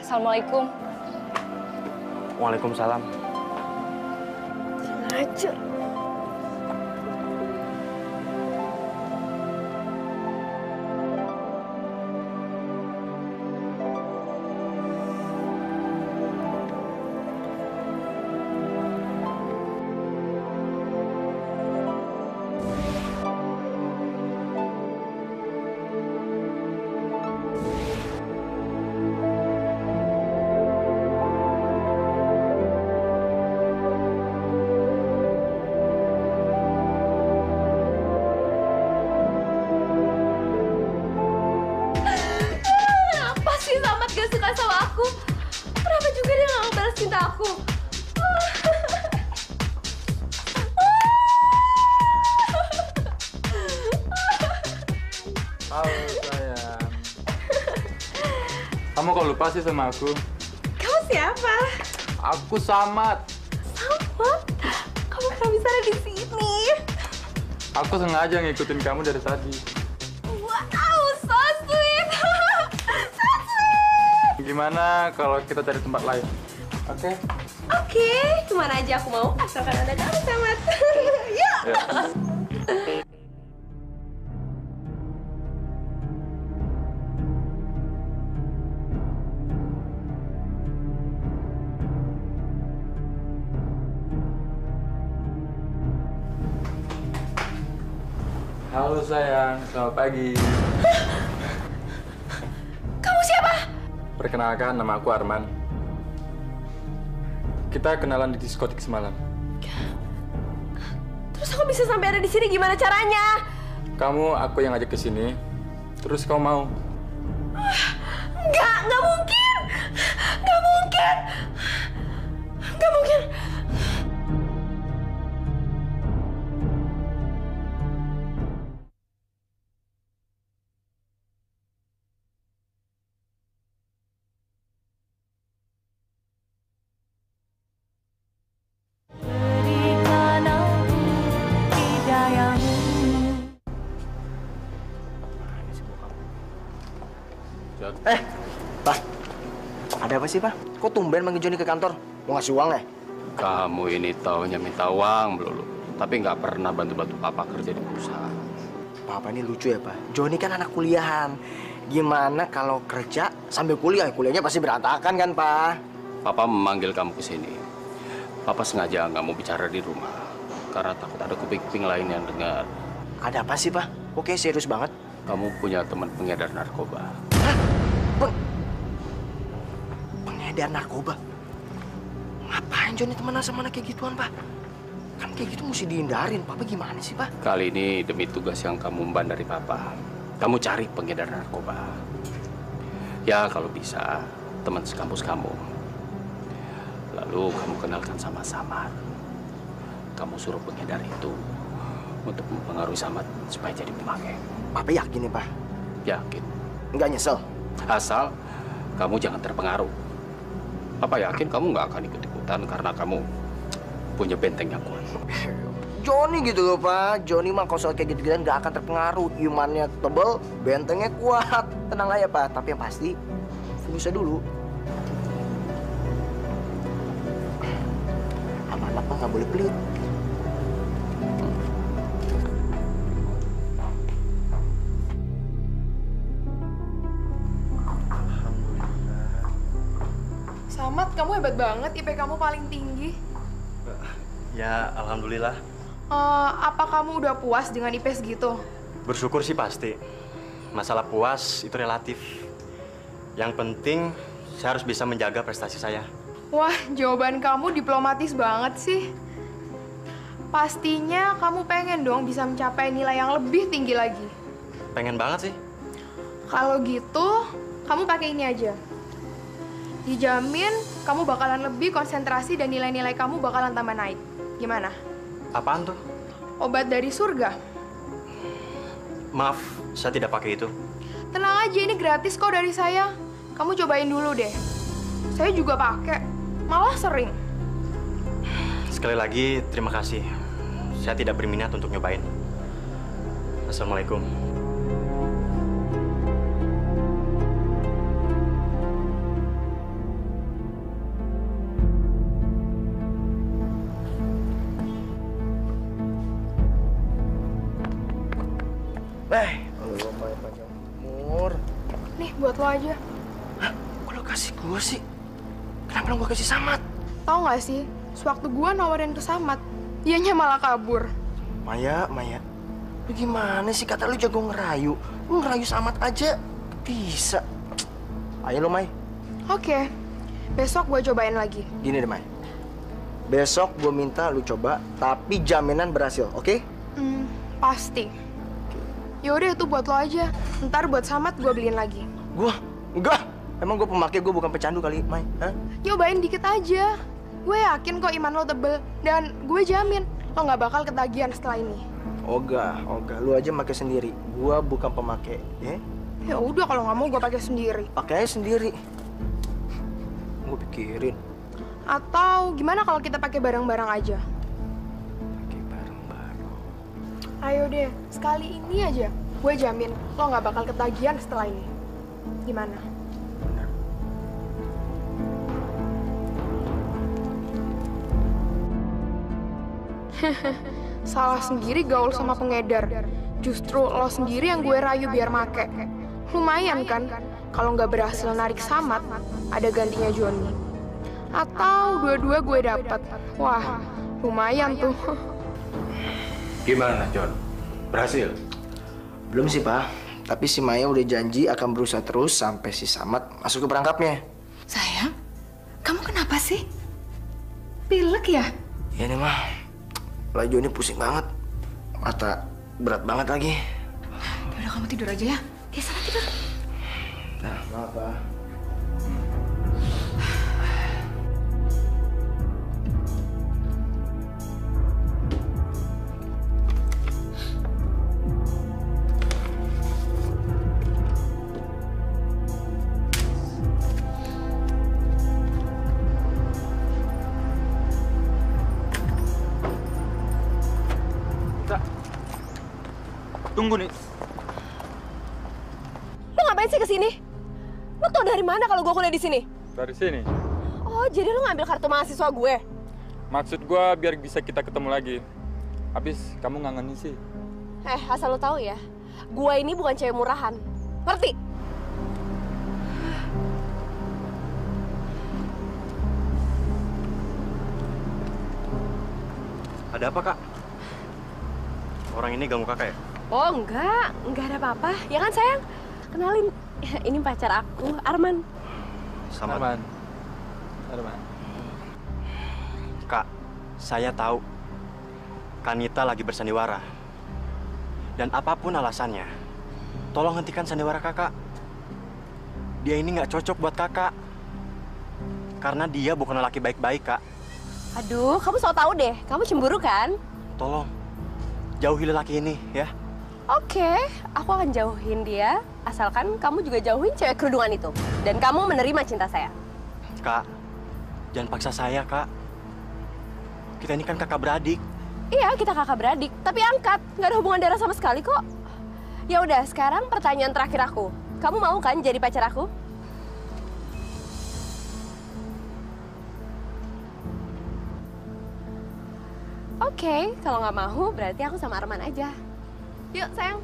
Assalamualaikum. Waalaikumsalam. Sengaja. Gak suka sama aku. Kenapa juga dia gak ngebalas cinta aku? Halo sayang. Kamu kok lupa sih sama aku? Kamu siapa? Aku Samad. Samad? Kamu kenapa bisa ada di sini? Aku sengaja ngikutin kamu dari tadi. Wow, so sweet. Gimana kalau kita cari tempat lain? Oke? Oke, kemana aja aku mau, asalkan ada kamu, Samad. Yuk! Halo sayang, selamat pagi. Kamu siapa? Perkenalkan, nama aku Arman. Kita kenalan di diskotik semalam. Terus aku bisa sampai ada di sini gimana caranya? Aku yang ngajak ke sini. Terus kau mau? Nggak mungkin. Nggak mungkin. Nggak mungkin. Pak. Ada apa sih, Pak? Kok tumben manggil Joni ke kantor? Mau ngasih uang ya? Kamu ini taunya minta uang melulu, tapi nggak pernah bantu-bantu papa kerja di perusahaan. Papa ini lucu ya, Pak. Joni kan anak kuliahan. Gimana kalau kerja sambil kuliah? Kuliahnya pasti berantakan kan, Pak? Papa memanggil kamu ke sini. Papa sengaja nggak mau bicara di rumah, karena takut ada kuping-kuping lain yang dengar. Ada apa sih, Pak? Oke, serius banget. Kamu punya teman pengedar narkoba. Pengedar narkoba? Ngapain Joni temenan sama anak kayak gituan, Pak? Kan kayak gitu mesti dihindarin. Papa gimana sih, Pak? Kali ini demi tugas yang kamu emban dari Papa, kamu cari pengedar narkoba. Ya, kalau bisa, teman sekampus kamu. Lalu kamu kenalkan sama Samad. Kamu suruh pengedar itu untuk mempengaruhi Samad supaya jadi pemakai. Papa yakin nih, Pak? Yakin. Nggak nyesel? Asal kamu jangan terpengaruh. Papa yakin kamu nggak akan ikut-ikutan karena kamu punya benteng yang kuat. Joni gitu loh, Pak. Joni mah kalau soal kayak gitu-gituan nggak akan terpengaruh. Imannya tebel, bentengnya kuat. Tenang aja, Pak. Tapi yang pasti, fokusnya dulu. Amanah, Pak. Nggak boleh pelit. Samad, kamu hebat banget. IP kamu paling tinggi. Ya, alhamdulillah. Apa kamu udah puas dengan IP segitu? Bersyukur sih pasti. Masalah puas itu relatif. Yang penting, saya harus bisa menjaga prestasi saya. Wah, jawaban kamu diplomatis banget sih. Pastinya kamu pengen dong bisa mencapai nilai yang lebih tinggi lagi. Pengen banget sih. Kalau gitu, kamu pakai ini aja. Dijamin kamu bakalan lebih konsentrasi dan nilai-nilai kamu bakalan tambah naik. Gimana? Apaan tuh? Obat dari surga. Maaf, saya tidak pakai itu. Tenang aja, ini gratis kok dari saya. Kamu cobain dulu deh. Saya juga pakai, malah sering. Sekali lagi, terima kasih. Saya tidak berminat untuk nyobain. Assalamualaikum. Lu main panjang umur. Nih, buat lo aja. Hah? Kok lo kasih gue sih? Kenapa lo gak kasih Samad? Tahu nggak sih, sewaktu gua nawarin ke Samad, dianya malah kabur. Maya, lu gimana sih? Kata lu jago ngerayu. Lu ngerayu Samad aja bisa. Ayo lo, Mai. Oke, besok gua cobain lagi. Gini deh, Mai. Besok gue minta lu coba, tapi jaminan berhasil, oke? Pasti. Yaudah, itu buat lo aja. Ntar buat Samad gue beliin lagi. Gua? Enggak. Emang gue pemakai, gue bukan pecandu kali, Mai. Hah? Nyobain dikit aja. Gue yakin kok iman lo tebel. Dan gue jamin lo nggak bakal ketagihan setelah ini. Ogah. Lu aja pakai sendiri. Gua bukan pemakai, ya? Ya udah, kalau nggak mau gue pakai sendiri. Pakai aja sendiri. Gue pikirin. Atau gimana kalau kita pakai bareng-bareng aja? Pakai bareng-bareng. Ayo deh, sekali ini aja. Gue jamin lo nggak bakal ketagihan setelah ini. Gimana? Salah sendiri gaul sama pengedar. Justru lo sendiri yang gue rayu biar make. Lumayan kan, kalau nggak berhasil narik Samad, ada gantinya Joni. Atau dua-dua gue dapet. Wah, lumayan tuh. Gimana, John? Berhasil? Belum sih, Pak. Tapi si Maya udah janji akan berusaha terus sampai si Samad masuk ke perangkapnya. Sayang, kamu kenapa sih? Pilek ya? Iya nih, Mah. Lah Joni pusing banget. Mata berat banget lagi. Udah kamu tidur aja ya. Oke, sana tidur. Nah, maaf, Pak. Tunggu nih. Lo ngapain sih kesini? Lo tau dari mana kalau gue kuliah di sini? Dari sini. Oh, jadi lo ngambil kartu mahasiswa gue? Maksud gue biar bisa kita ketemu lagi. Habis kamu ngangenin sih. Asal lo tahu ya, gue ini bukan cewek murahan. Ngerti? Ada apa, Kak? Orang ini ganggu kakak ya? Oh, enggak ada apa-apa. Ya kan, sayang? Kenalin, ini pacar aku, Arman. Sama Arman. Kak, saya tahu Kanita lagi bersandiwara. Dan apapun alasannya, tolong hentikan sandiwara kakak. Dia ini nggak cocok buat kakak. Karena dia bukan lelaki baik-baik, Kak. Aduh, kamu so tau deh. Kamu cemburu kan? Tolong, jauhi lelaki ini, ya. Oke, aku akan jauhin dia. Asalkan kamu juga jauhin cewek kerudungan itu. Dan kamu menerima cinta saya. Kak, jangan paksa saya, Kak. Kita ini kan kakak beradik. Iya, kita kakak beradik. Tapi angkat, nggak ada hubungan darah sama sekali kok. Ya udah, sekarang pertanyaan terakhir aku. Kamu mau kan jadi pacar aku? Oke, kalau nggak mau berarti aku sama Arman aja. Yuk, sayang.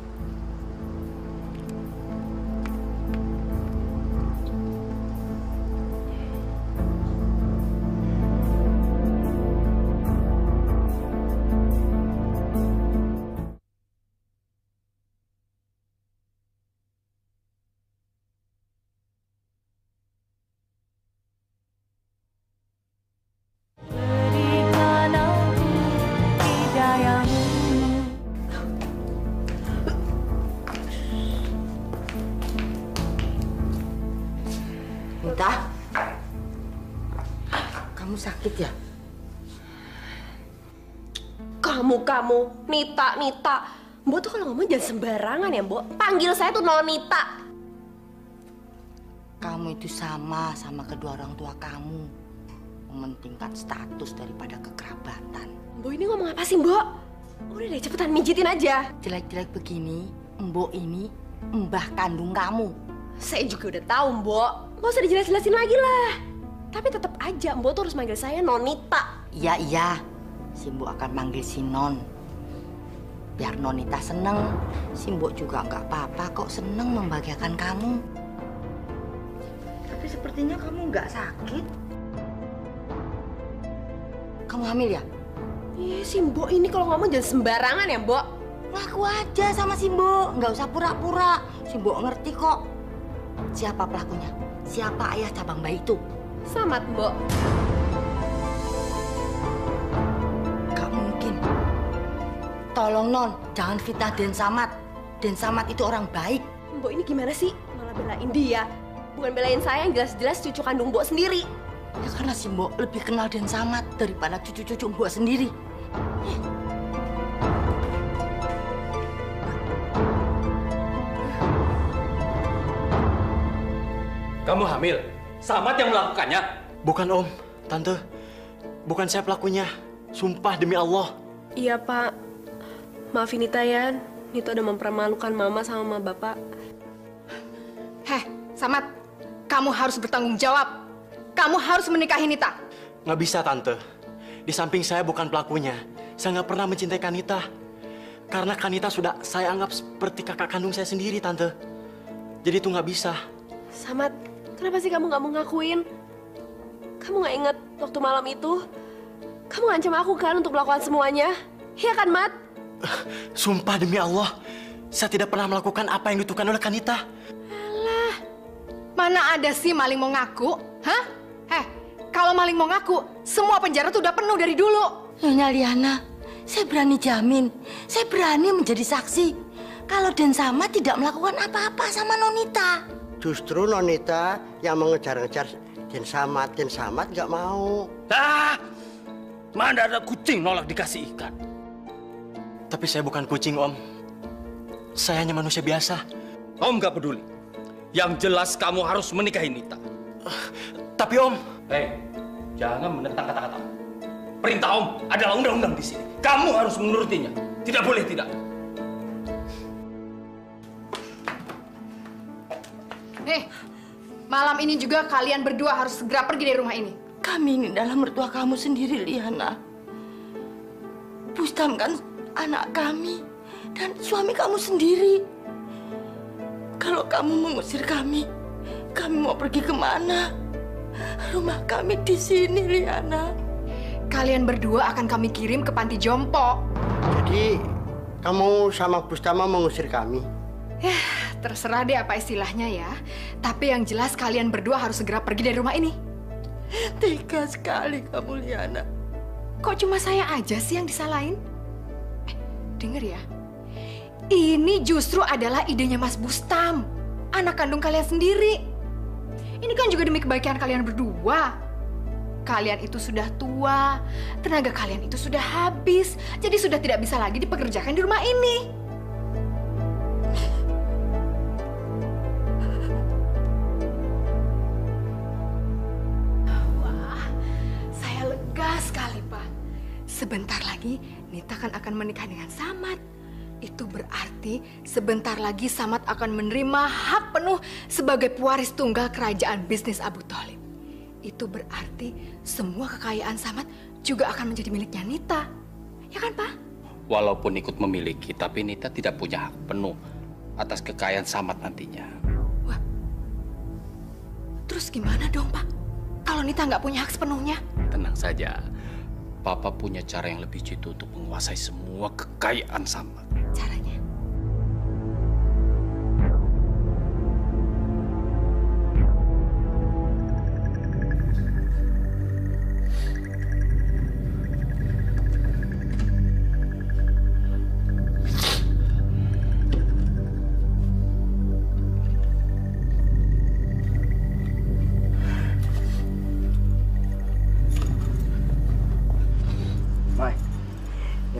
Nita, kamu sakit ya? Kamu, Nita. Mbok tuh kalau ngomong jangan sembarangan ya, Mbok. Panggil saya tuh Nonita. Kamu itu sama kedua orang tua kamu. Mementingkan status daripada kekerabatan. Mbok ini ngomong apa sih, Mbok? Udah deh, cepetan mijitin aja. Jelek-jelek begini, Mbok ini mbah kandung kamu. Saya juga udah tahu, Mbok. Nggak usah dijelas-jelasin lagi lah. Tapi tetap aja, Mbok tuh harus manggil saya Nonita. Iya. Si Mbok akan manggil si Non. Biar Nonita seneng. Si Mbok juga nggak apa-apa kok seneng membahagiakan kamu. Tapi sepertinya kamu nggak sakit. Kamu hamil ya? Iya, si Mbok ini kalau ngomong jangan sembarangan ya, Mbok. Ngaku aja sama si Mbok, nggak usah pura-pura. Si Mbok ngerti kok. Siapa pelakunya? Siapa ayah cabang bayi itu? Samad, Mbok. Gak mungkin. Tolong Non, jangan fitnah Den Samad. Den Samad itu orang baik. Mbok ini gimana sih? Malah belain dia. Bukan belain saya yang jelas-jelas cucu kandung Mbok sendiri. Ya karena si Mbok lebih kenal Den Samad daripada cucu-cucu Mbok sendiri. Kamu hamil? Samad yang melakukannya? Bukan, Om. Tante, bukan saya pelakunya. Sumpah demi Allah. Iya, Pak. Maafin Nita ya. Nita udah mempermalukan Mama sama Bapak. Samad, kamu harus bertanggung jawab. Kamu harus menikahi Nita. Nggak bisa, Tante. Di samping saya bukan pelakunya. saya nggak pernah mencintai Kanita. Karena Kanita sudah saya anggap seperti kakak kandung saya sendiri, Tante. Jadi itu nggak bisa. Samad, kenapa sih kamu nggak mau ngakuin? Kamu nggak inget waktu malam itu? Kamu ngancam aku kan untuk melakukan semuanya? Iya kan, Mat? Sumpah demi Allah, saya tidak pernah melakukan apa yang dituduhkan oleh Kanita. Alah, mana ada sih maling mau ngaku? Hah? Kalau maling mau ngaku, semua penjara tuh udah penuh dari dulu. Nyonya Liana, saya berani jamin, saya berani menjadi saksi kalau Den Samad tidak melakukan apa-apa sama Nonita. Justru Nonita yang mengejar-ngejar Den Samad. Den Samad nggak mau. Mana ada kucing nolak dikasih ikan. Tapi saya bukan kucing, Om. Saya hanya manusia biasa. Om nggak peduli. Yang jelas kamu harus menikahi Nita. Tapi Om... Jangan menentang kata-kata. Perintah Om adalah undang-undang di sini. Kamu harus menurutinya. Tidak boleh tidak. Malam ini juga kalian berdua harus segera pergi dari rumah ini. Kami ini adalah mertua kamu sendiri, Liana. Bustam kan anak kami dan suami kamu sendiri. Kalau kamu mengusir kami mau pergi kemana? Rumah kami di sini, Liana. Kalian berdua akan kami kirim ke panti jompo. Jadi kamu sama Bustama mengusir kami? Ya, terserah deh apa istilahnya ya. Tapi yang jelas kalian berdua harus segera pergi dari rumah ini. Tega sekali kamu, Liana. Kok cuma saya aja sih yang disalahin? Denger ya. Ini justru adalah idenya Mas Bustam, anak kandung kalian sendiri. Ini kan juga demi kebaikan kalian berdua. Kalian itu sudah tua, tenaga kalian itu sudah habis, jadi sudah tidak bisa lagi dipekerjakan di rumah ini. Wah, saya lega sekali, Pak. Sebentar lagi Nita akan menikah dengan Samad. Itu berarti sebentar lagi Samad akan menerima hak penuh sebagai pewaris tunggal kerajaan bisnis Abu Tholib. Itu berarti semua kekayaan Samad juga akan menjadi miliknya Nita. Ya kan, Pak? Walaupun ikut memiliki, tapi Nita tidak punya hak penuh atas kekayaan Samad nantinya. Wah, terus gimana dong, Pak? Kalau Nita nggak punya hak sepenuhnya? Tenang saja. Papa punya cara yang lebih jitu untuk menguasai semua kekayaan Samad. Caranya?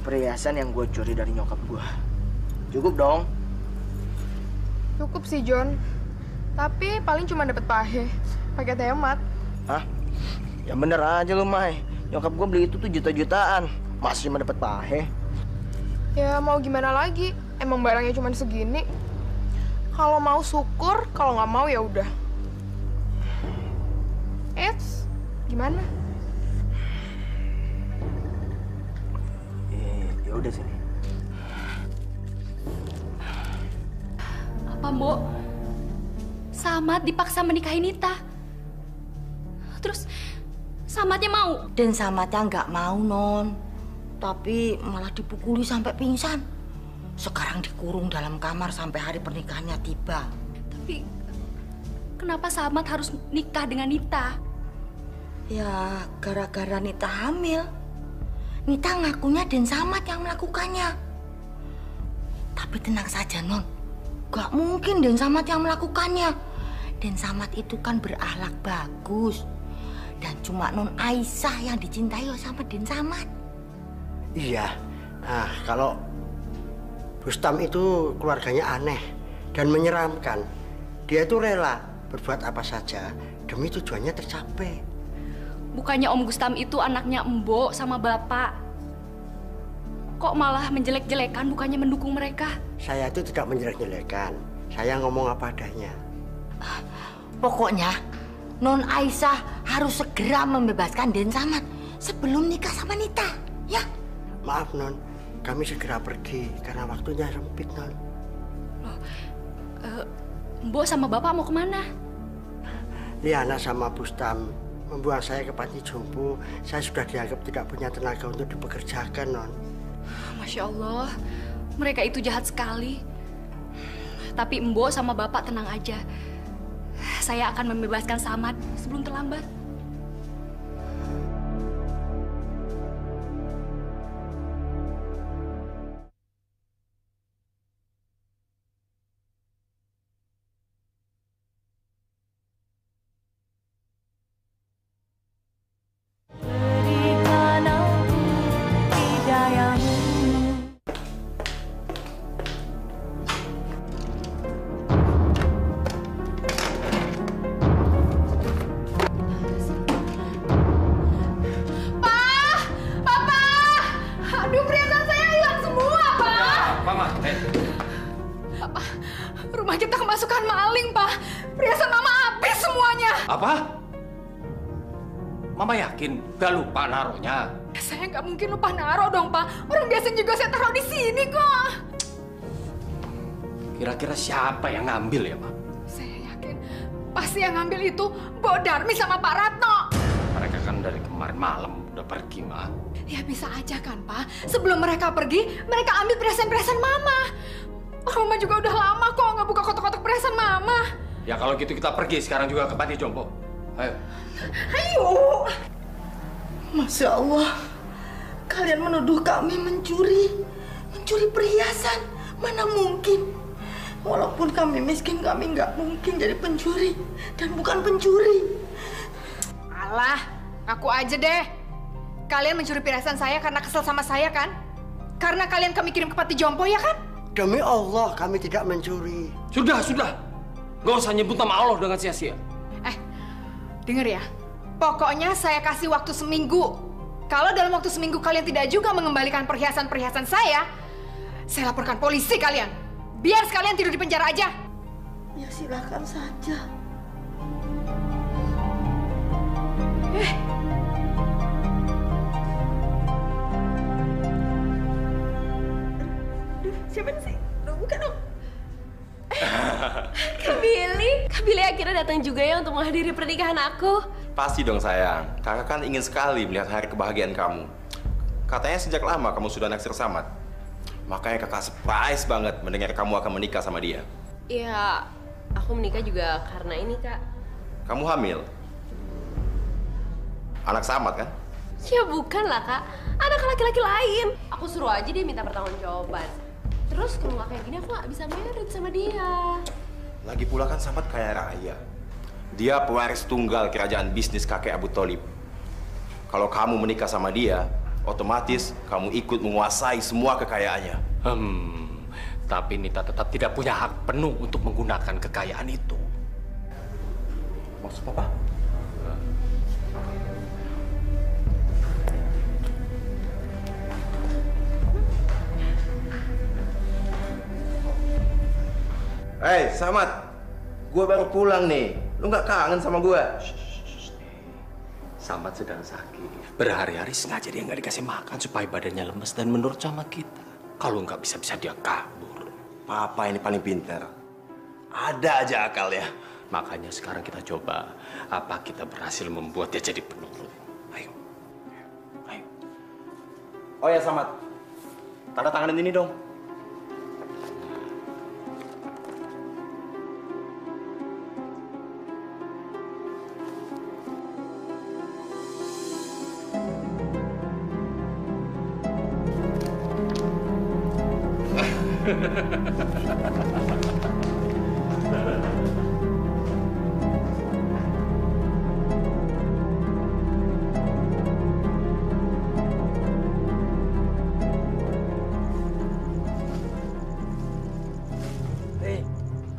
Perhiasan yang gue curi dari nyokap gue. Cukup dong? Cukup sih, John. Tapi paling cuma dapet pahe. Pakai hemat. Hah? Ya bener aja lu, Mai. Nyokap gue beli itu tuh juta-jutaan. Masih cuma dapet pahe. Ya mau gimana lagi? Emang barangnya cuma segini. Kalau mau syukur, kalau nggak mau ya udah. Eits, gimana? Ya udah sini. Apa, Mbok? Samad dipaksa menikahi Nita. Terus Samadnya mau? Dan Samadnya nggak mau, Non. Tapi malah dipukuli sampai pingsan. Sekarang dikurung dalam kamar sampai hari pernikahannya tiba. Tapi kenapa Samad harus nikah dengan Nita? Ya, gara-gara Nita hamil. Nita ngakunya Den Samad yang melakukannya. Tapi tenang saja, Non. Gak mungkin Den Samad yang melakukannya. Den Samad itu kan berakhlak bagus. Dan cuma Non Aisyah yang dicintai sama Den Samad. Iya. Nah, kalau Bustam itu keluarganya aneh dan menyeramkan. Dia itu rela berbuat apa saja demi tujuannya tercapai. Bukannya Om Gustam itu anaknya Mbok sama Bapak. Kok malah menjelek-jelekan, bukannya mendukung mereka? Saya itu tidak menjelek-jelekan. Saya ngomong apa adanya. Pokoknya Non Aisyah harus segera membebaskan Den Samad sebelum nikah sama Nita, ya? Maaf non, kami segera pergi karena waktunya sempit non. Loh, Mbok sama Bapak mau kemana? Liana sama Bustam membuang saya ke panti jompo. Saya sudah dianggap tidak punya tenaga untuk dipekerjakan non. Masya Allah, mereka itu jahat sekali. Tapi Mbok sama Bapak tenang aja. Saya akan membebaskan Samad sebelum terlambat. Rumah kita kemasukan maling, Pak. Perhiasan Mama habis semuanya. Apa? Mama yakin gak lupa naruhnya? Saya nggak mungkin lupa naruh dong, Pak. Orang biasa juga saya taruh di sini kok. Kira-kira siapa yang ngambil ya, Pak? Saya yakin pasti yang ngambil itu Mbok Darmi sama Pak Ratno. Mereka kan dari kemarin malam udah pergi, Ma. Ya bisa aja kan, Pak. Sebelum mereka pergi, mereka ambil perhiasan-perhiasan Mama. Mama juga udah lama kok nggak buka kotak-kotak perhiasan Mama. Ya kalau gitu kita pergi sekarang juga ke panti jompo. Ayo. Ayo. Masya Allah, kalian menuduh kami mencuri perhiasan. Mana mungkin? Walaupun kami miskin, kami nggak mungkin jadi pencuri dan bukan pencuri. Alah, ngaku aja deh. Kalian mencuri perhiasan saya karena kesel sama saya kan? Karena kalian kami kirim ke panti jompo ya kan? Demi Allah, kami tidak mencuri. Sudah. Gak usah nyebut nama Allah dengan sia-sia. Dengar ya. Pokoknya saya kasih waktu seminggu. Kalau dalam waktu seminggu kalian tidak juga mengembalikan perhiasan-perhiasan saya laporkan polisi kalian. Biar sekalian tidur di penjara aja. Ya silakan saja. Siapa sih? Bukan dong. Kak Billy akhirnya datang juga ya untuk menghadiri pernikahan aku. Pasti dong sayang, kakak kan ingin sekali melihat hari kebahagiaan kamu. Katanya sejak lama kamu sudah naksir Samad. Makanya kakak surprise banget mendengar kamu akan menikah sama dia. Iya, aku menikah juga karena ini, Kak. Kamu hamil? Anak Samad kan? Ya bukan lah, Kak. Anak laki-laki lain. Aku suruh aja dia minta pertanggungjawaban. Terus kalau nggak kayak gini aku nggak bisa married sama dia. Lagi pula kan Samad kaya raya. Dia pewaris tunggal kerajaan bisnis kakek Abu Tholib. Kalau kamu menikah sama dia, otomatis kamu ikut menguasai semua kekayaannya. Tapi Nita tetap tidak punya hak penuh untuk menggunakan kekayaan itu. Maksud Papa? Hei, Samad. Gue baru pulang nih. Lu nggak kangen sama gue? Samad sedang sakit. Berhari-hari sengaja dia nggak dikasih makan supaya badannya lemes dan menurut sama kita. Kalau nggak bisa-bisa dia kabur. Papa ini paling pintar. Ada aja akal ya. Makanya sekarang kita coba apa kita berhasil membuat dia jadi penurut. Ayo. Oh ya Samad, tanda tanganin ini dong.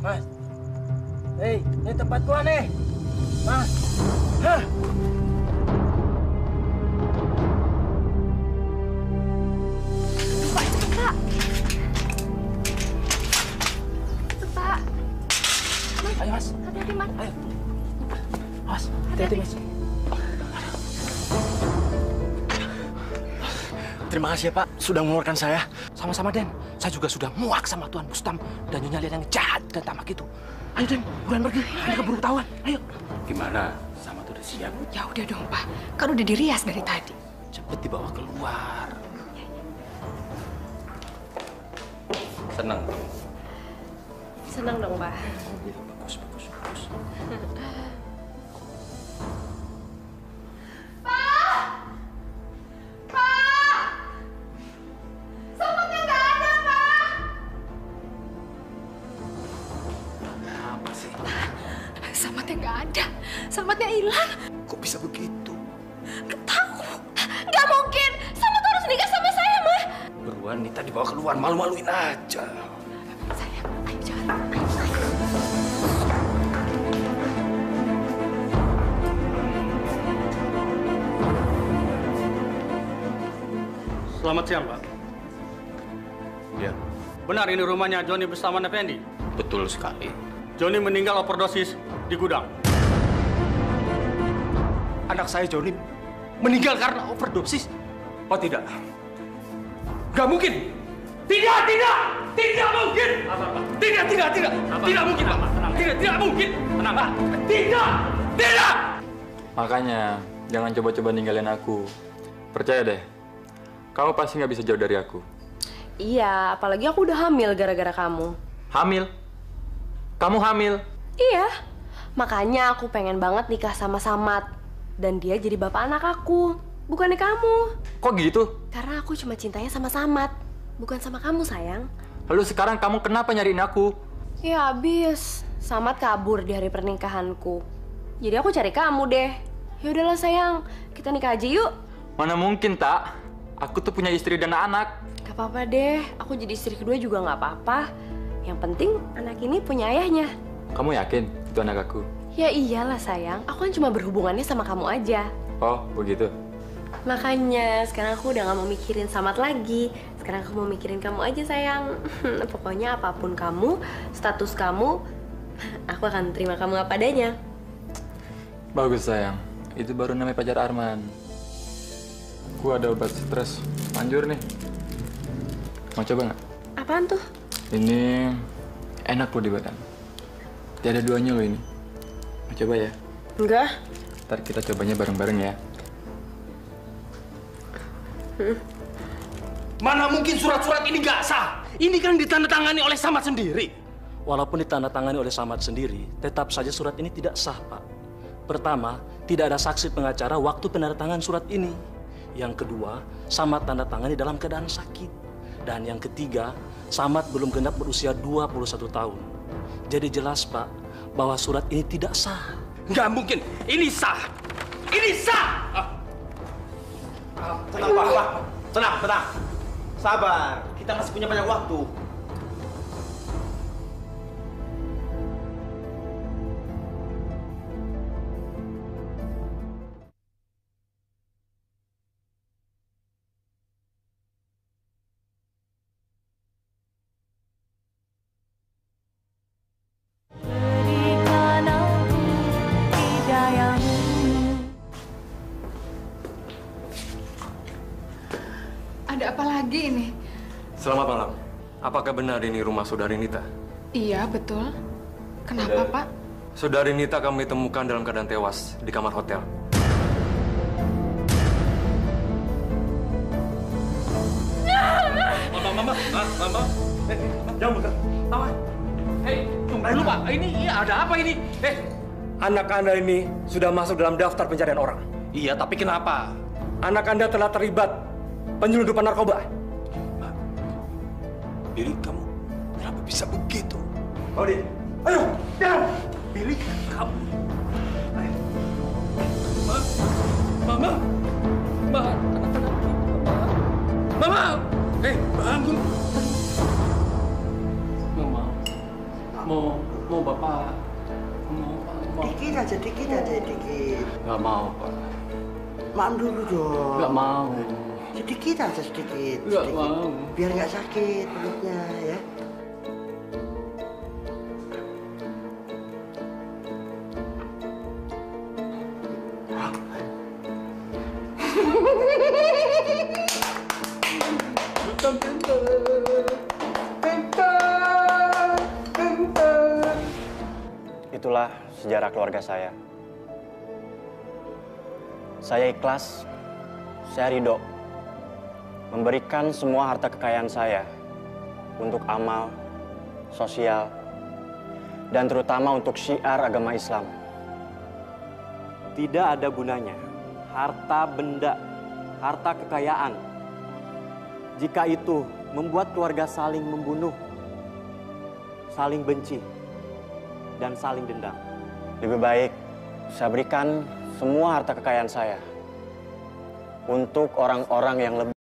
Mas. Ini tempat gua nih. Mas. Hah? Pak. Ayo, Mas. Hati-hati, Mas. Ayo. Mas, hati-hati, Mas. Terima kasih ya Pak, sudah mengeluarkan saya. Sama-sama Den, saya juga sudah muak sama Tuan Bustam dan Nyonya Lian yang jahat dan tamak itu. Ayo Den, buruan pergi, nanti keburu ketahuan. Ayo. Gimana? Sama tuh udah siap? Ya udah dong, Pak. Kan udah dirias dari tadi. Cepet dibawa keluar. Senang. Senang dong, Pak. Bagus. Samatnya nggak ada. Samatnya hilang. Kok bisa begitu? Nggak tahu. Nggak mungkin. Samat harus nikah sama saya, Ma. Beruan Nita dibawa keluar, malu-maluin aja. Sayang, ayo jangan. Selamat siang, Pak. Ya. Benar ini rumahnya Joni Bustaman Effendi? Betul sekali. Joni meninggal overdosis di gudang. Anak saya Joni meninggal karena overdosis? Oh tidak. Nggak mungkin. Tidak mungkin. Tidak mungkin, Pak. Tidak mungkin. Tenang, Pak. Tidak. Makanya, jangan coba-coba ninggalin aku. Percaya deh, kamu pasti nggak bisa jauh dari aku. Iya, apalagi aku udah hamil gara-gara kamu. Hamil? Kamu hamil? Iya, makanya aku pengen banget nikah sama Samat. Dan dia jadi bapak anak aku, bukannya kamu. Kok gitu? Karena aku cuma cintanya sama Samat, bukan sama kamu, sayang. Lalu sekarang kamu kenapa nyariin aku? Ya abis, Samat kabur di hari pernikahanku. Jadi aku cari kamu deh. Ya udahlah sayang, kita nikah aja yuk. Mana mungkin, Tak? Aku tuh punya istri dan anak. Gak apa-apa deh, aku jadi istri kedua juga gak apa-apa. Yang penting anak ini punya ayahnya. Kamu yakin itu anak aku? Ya iyalah sayang, aku kan cuma berhubungannya sama kamu aja. Oh, begitu. Makanya sekarang aku udah gak mau mikirin Samat lagi. Sekarang aku mau mikirin kamu aja sayang. Pokoknya apapun kamu, status kamu, aku akan terima kamu apa adanya. Bagus sayang, itu baru namanya pacar Arman. Gua ada obat stres, manjur nih. Mau coba nggak? Apaan tuh? Ini enak loh di badan. Tiada duanya loh ini. Mau coba ya? Enggak. Ntar kita cobanya bareng-bareng ya. Mana mungkin surat-surat ini nggak sah? Ini kan ditandatangani oleh Samat sendiri. Walaupun ditandatangani oleh Samat sendiri, tetap saja surat ini tidak sah, Pak. Pertama, tidak ada saksi pengacara waktu penandatangan surat ini. Yang kedua, Samat tanda tangani dalam keadaan sakit. Dan yang ketiga, Samat belum genap berusia 21 tahun. Jadi jelas, Pak, bahwa surat ini tidak sah. Nggak mungkin. Ini sah. Ini sah. Tenang, Pak. Tenang. Sabar, kita masih punya banyak waktu. Ada apa lagi ini? Selamat malam. Apakah benar ini rumah Saudari Nita? Iya, betul. Kenapa, Pak? Saudari Nita kami temukan dalam keadaan tewas di kamar hotel. Mama. Jangan bergerak. Mama. Tunggu dulu, Pak. Ini ada apa ini? Anak Anda ini sudah masuk dalam daftar pencarian orang. Iya, tapi kenapa? Anak Anda telah terlibat penyelundupan narkoba. Billy, kamu kenapa bisa begitu? Audi, ayo, jalan. Billy, kamu. Mama. Bangun. Mau Bapak. Dikit aja. Nggak mau, Pak. Maaf dulu dong. Nggak mau. Sedikit aja, sedikit. Nggak mau. Biar nggak sakit perutnya, ya. Begitulah sejarah keluarga saya. Saya ikhlas, saya ridho memberikan semua harta kekayaan saya untuk amal, sosial, dan terutama untuk syiar agama Islam. Tidak ada gunanya harta benda, harta kekayaan, jika itu membuat keluarga saling membunuh, saling benci, dan saling dendam. Lebih baik saya berikan semua harta kekayaan saya untuk orang-orang yang lebih